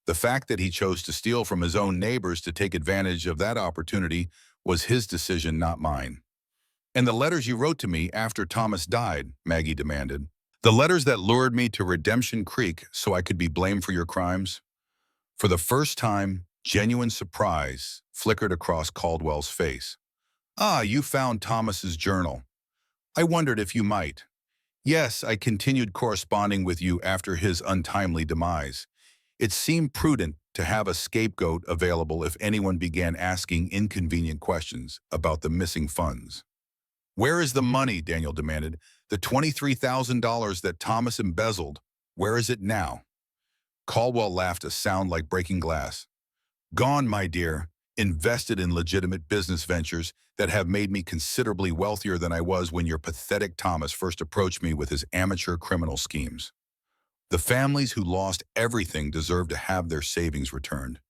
"The fact that he chose to steal from his own neighbors to take advantage of that opportunity was his decision, not mine." "And the letters you wrote to me after Thomas died," Maggie demanded. "The letters that lured me to Redemption Creek so I could be blamed for your crimes?" For the first time, genuine surprise flickered across Caldwell's face. "Ah, you found Thomas's journal. I wondered if you might." "Yes, I continued corresponding with you after his untimely demise. It seemed prudent to have a scapegoat available if anyone began asking inconvenient questions about the missing funds." "Where is the money?" Daniel demanded. "The $23,000 that Thomas embezzled, where is it now?" Caldwell laughed, a sound like breaking glass. "Gone, my dear, invested in legitimate business ventures that have made me considerably wealthier than I was when your pathetic Thomas first approached me with his amateur criminal schemes. The families who lost everything deserve to have their savings returned.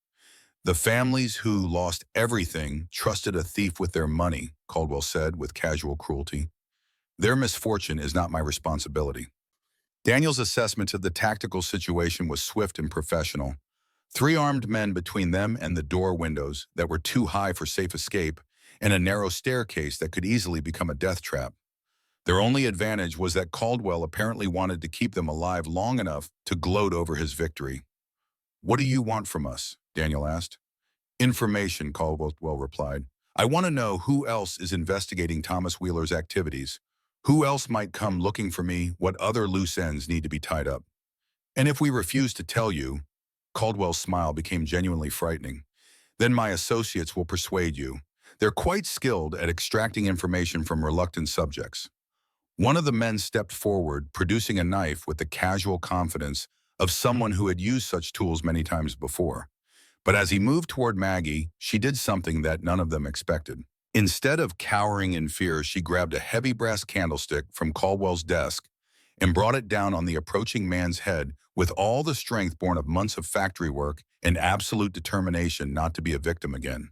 The families who lost everything trusted a thief with their money," Caldwell said with casual cruelty. "Their misfortune is not my responsibility." Daniel's assessment of the tactical situation was swift and professional. Three armed men between them and the door windows that were too high for safe escape, and a narrow staircase that could easily become a death trap. Their only advantage was that Caldwell apparently wanted to keep them alive long enough to gloat over his victory. "What do you want from us?" Daniel asked. "Information," Caldwell replied. "I want to know who else is investigating Thomas Wheeler's activities. Who else might come looking for me, what other loose ends need to be tied up. And if we refuse to tell you," Caldwell's smile became genuinely frightening, "then my associates will persuade you. They're quite skilled at extracting information from reluctant subjects." One of the men stepped forward, producing a knife with the casual confidence of someone who had used such tools many times before. But as he moved toward Maggie, she did something that none of them expected. Instead of cowering in fear, she grabbed a heavy brass candlestick from Caldwell's desk and brought it down on the approaching man's head with all the strength born of months of factory work and absolute determination not to be a victim again.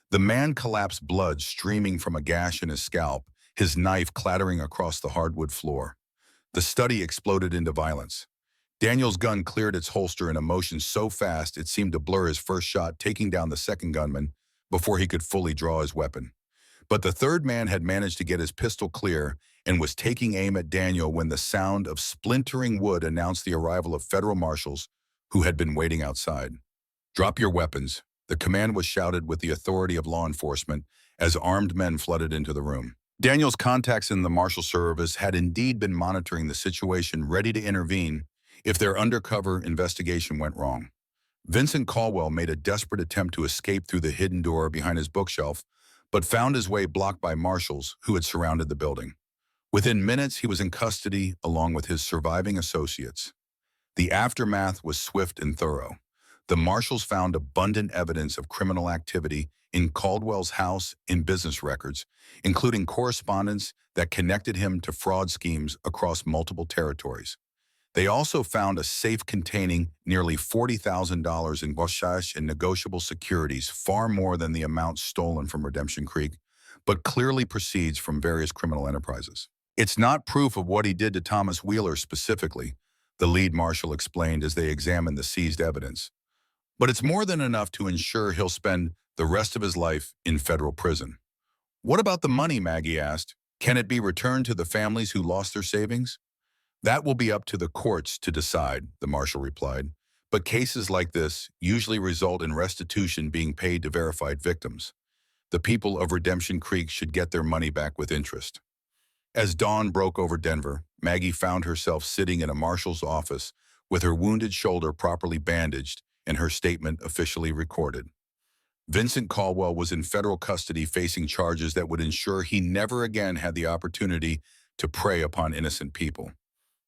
The man collapsed, blood streaming from a gash in his scalp, his knife clattering across the hardwood floor. The study exploded into violence. Daniel's gun cleared its holster in a motion so fast it seemed to blur his first shot, taking down the second gunman before he could fully draw his weapon. But the third man had managed to get his pistol clear and was taking aim at Daniel when the sound of splintering wood announced the arrival of federal marshals who had been waiting outside. "Drop your weapons." The command was shouted with the authority of law enforcement as armed men flooded into the room. Daniel's contacts in the Marshal Service had indeed been monitoring the situation, ready to intervene if their undercover investigation went wrong. Vincent Caldwell made a desperate attempt to escape through the hidden door behind his bookshelf, but found his way blocked by marshals who had surrounded the building. Within minutes, he was in custody along with his surviving associates. The aftermath was swift and thorough. The marshals found abundant evidence of criminal activity in Caldwell's house and business records, including correspondence that connected him to fraud schemes across multiple territories. They also found a safe containing nearly $40,000 in cash and negotiable securities, far more than the amount stolen from Redemption Creek, but clearly proceeds from various criminal enterprises. "It's not proof of what he did to Thomas Wheeler specifically," the lead marshal explained as they examined the seized evidence. "But it's more than enough to ensure he'll spend the rest of his life in federal prison." "What about the money?" Maggie asked. "Can it be returned to the families who lost their savings?" "That will be up to the courts to decide," the marshal replied. "But cases like this usually result in restitution being paid to verified victims. The people of Redemption Creek should get their money back with interest." As dawn broke over Denver, Maggie found herself sitting in a marshal's office with her wounded shoulder properly bandaged and her statement officially recorded. Vincent Caldwell was in federal custody facing charges that would ensure he never again had the opportunity to prey upon innocent people.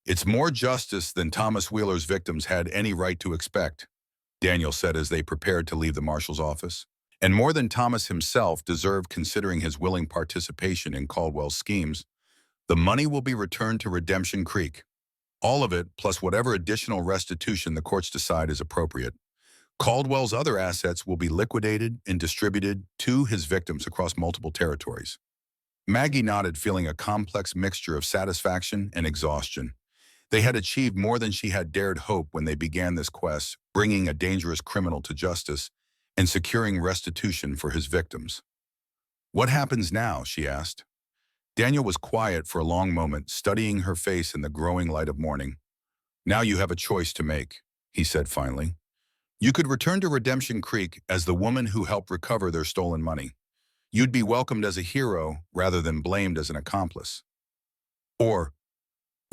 "It's more justice than Thomas Wheeler's victims had any right to expect," Daniel said as they prepared to leave the marshal's office. "And more than Thomas himself deserved, considering his willing participation in Caldwell's schemes. The money will be returned to Redemption Creek. All of it, plus whatever additional restitution the courts decide is appropriate. Caldwell's other assets will be liquidated and distributed to his victims across multiple territories." Maggie nodded, feeling a complex mixture of satisfaction and exhaustion. They had achieved more than she had dared hope when they began this quest, bringing a dangerous criminal to justice and securing restitution for his victims. "What happens now?" she asked. Daniel was quiet for a long moment, studying her face in the growing light of morning. "Now you have a choice to make," he said finally. "You could return to Redemption Creek as the woman who helped recover their stolen money. You'd be welcomed as a hero rather than blamed as an accomplice. Or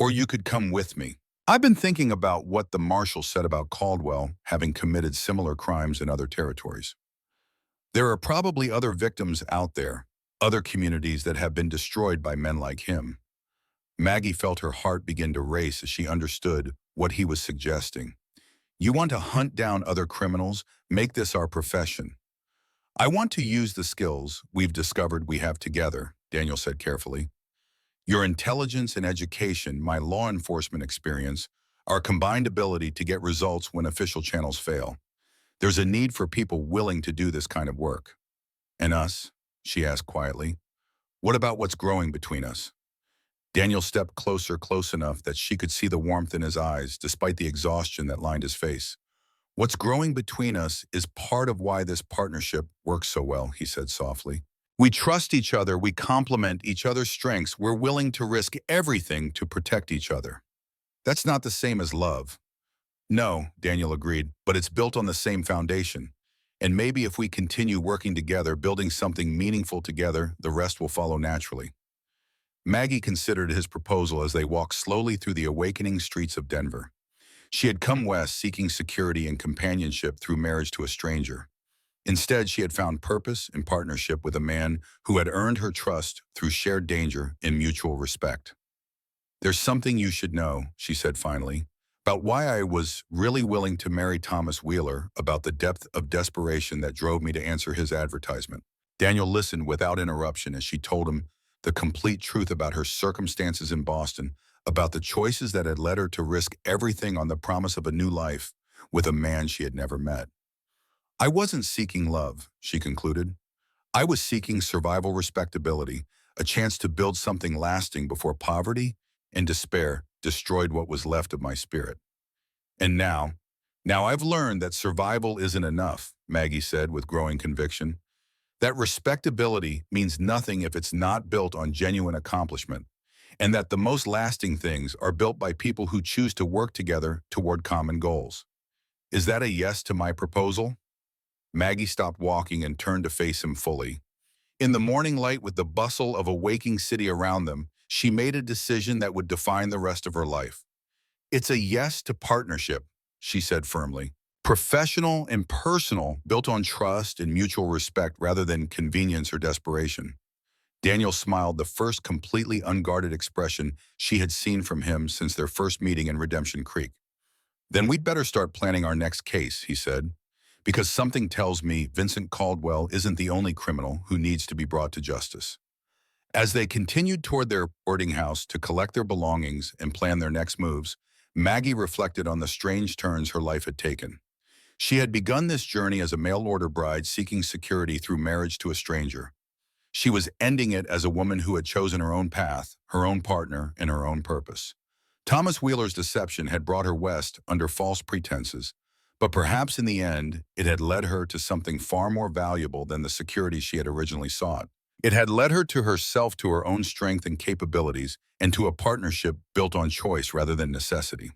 you could come with me. I've been thinking about what the marshal said about Caldwell having committed similar crimes in other territories. There are probably other victims out there, other communities that have been destroyed by men like him." Maggie felt her heart begin to race as she understood what he was suggesting. "You want to hunt down other criminals? Make this our profession." "I want to use the skills we've discovered we have together," Daniel said carefully. "Your intelligence and education, my law enforcement experience, our combined ability to get results when official channels fail. There's a need for people willing to do this kind of work." "And us?" she asked quietly. "What about what's growing between us?" Daniel stepped closer, close enough that she could see the warmth in his eyes, despite the exhaustion that lined his face. "What's growing between us is part of why this partnership works so well," he said softly. We trust each other, we complement each other's strengths, we're willing to risk everything to protect each other. That's not the same as love. No, Daniel agreed, but it's built on the same foundation. And maybe if we continue working together, building something meaningful together, the rest will follow naturally. Maggie considered his proposal as they walked slowly through the awakening streets of Denver. She had come west seeking security and companionship through marriage to a stranger. Instead, she had found purpose and partnership with a man who had earned her trust through shared danger and mutual respect. "There's something you should know," she said finally, "about why I was really willing to marry Thomas Wheeler, about the depth of desperation that drove me to answer his advertisement." Daniel listened without interruption as she told him the complete truth about her circumstances in Boston, about the choices that had led her to risk everything on the promise of a new life with a man she had never met. "I wasn't seeking love," she concluded. "I was seeking survival respectability, a chance to build something lasting before poverty and despair destroyed what was left of my spirit. And now I've learned that survival isn't enough," Maggie said with growing conviction. "That respectability means nothing if it's not built on genuine accomplishment, and that the most lasting things are built by people who choose to work together toward common goals. Is that a yes to my proposal?" Maggie stopped walking and turned to face him fully. In the morning light, with the bustle of a waking city around them, she made a decision that would define the rest of her life. "It's a yes to partnership," she said firmly. "Professional and personal, built on trust and mutual respect rather than convenience or desperation." Daniel smiled, the first completely unguarded expression she had seen from him since their first meeting in Redemption Creek. "Then we'd better start planning our next case," he said, "because something tells me Vincent Caldwell isn't the only criminal who needs to be brought to justice." As they continued toward their boarding house to collect their belongings and plan their next moves, Maggie reflected on the strange turns her life had taken. She had begun this journey as a mail-order bride seeking security through marriage to a stranger. She was ending it as a woman who had chosen her own path, her own partner, and her own purpose. Thomas Wheeler's deception had brought her west under false pretenses, but perhaps in the end, it had led her to something far more valuable than the security she had originally sought. It had led her to herself, to her own strength and capabilities, and to a partnership built on choice rather than necessity.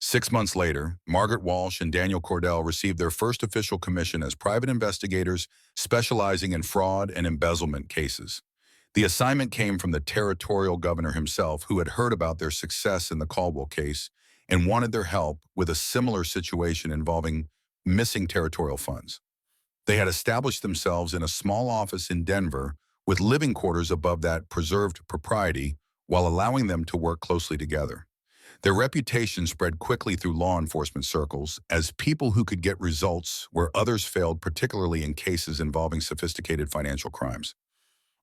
6 months later, Margaret Walsh and Daniel Cordell received their first official commission as private investigators specializing in fraud and embezzlement cases. The assignment came from the territorial governor himself, who had heard about their success in the Caldwell case and wanted their help with a similar situation involving missing territorial funds. They had established themselves in a small office in Denver with living quarters above that preserved propriety while allowing them to work closely together. Their reputation spread quickly through law enforcement circles as people who could get results where others failed, particularly in cases involving sophisticated financial crimes.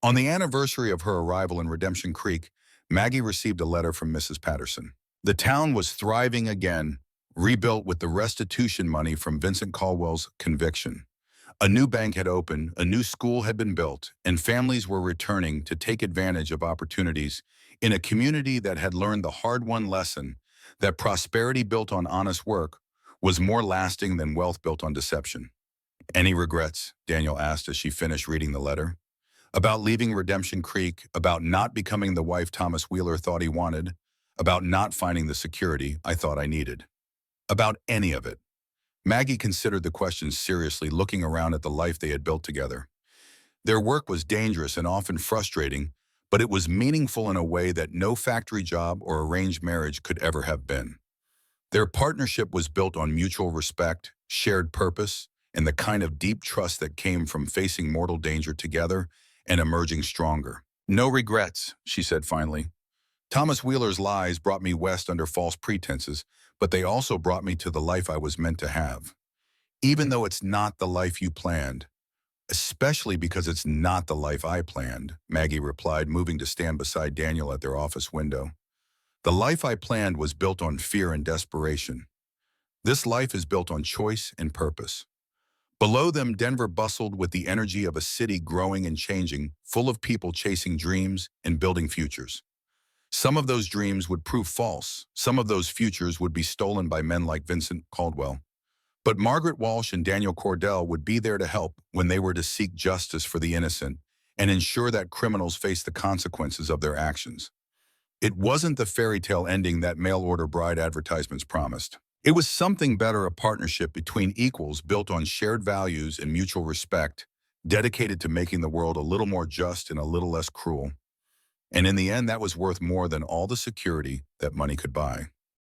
On the anniversary of her arrival in Redemption Creek, Maggie received a letter from Mrs. Patterson. The town was thriving again, rebuilt with the restitution money from Vincent Caldwell's conviction. A new bank had opened, a new school had been built, and families were returning to take advantage of opportunities in a community that had learned the hard-won lesson that prosperity built on honest work was more lasting than wealth built on deception. "Any regrets?" Daniel asked as she finished reading the letter. "About leaving Redemption Creek, about not becoming the wife Thomas Wheeler thought he wanted, about not finding the security I thought I needed. About any of it." Maggie considered the question seriously, looking around at the life they had built together. Their work was dangerous and often frustrating, but it was meaningful in a way that no factory job or arranged marriage could ever have been. Their partnership was built on mutual respect, shared purpose, and the kind of deep trust that came from facing mortal danger together and emerging stronger. "No regrets," she said finally. "Thomas Wheeler's lies brought me west under false pretenses, but they also brought me to the life I was meant to have. Even though it's not the life you planned, especially because it's not the life I planned," Maggie replied, moving to stand beside Daniel at their office window. "The life I planned was built on fear and desperation. This life is built on choice and purpose." Below them, Denver bustled with the energy of a city growing and changing, full of people chasing dreams and building futures. Some of those dreams would prove false. Some of those futures would be stolen by men like Vincent Caldwell. But Margaret Walsh and Daniel Cordell would be there to help when they were to seek justice for the innocent and ensure that criminals face the consequences of their actions. It wasn't the fairy tale ending that mail-order bride advertisements promised. It was something better, a partnership between equals built on shared values and mutual respect, dedicated to making the world a little more just and a little less cruel. And in the end, that was worth more than all the security that money could buy.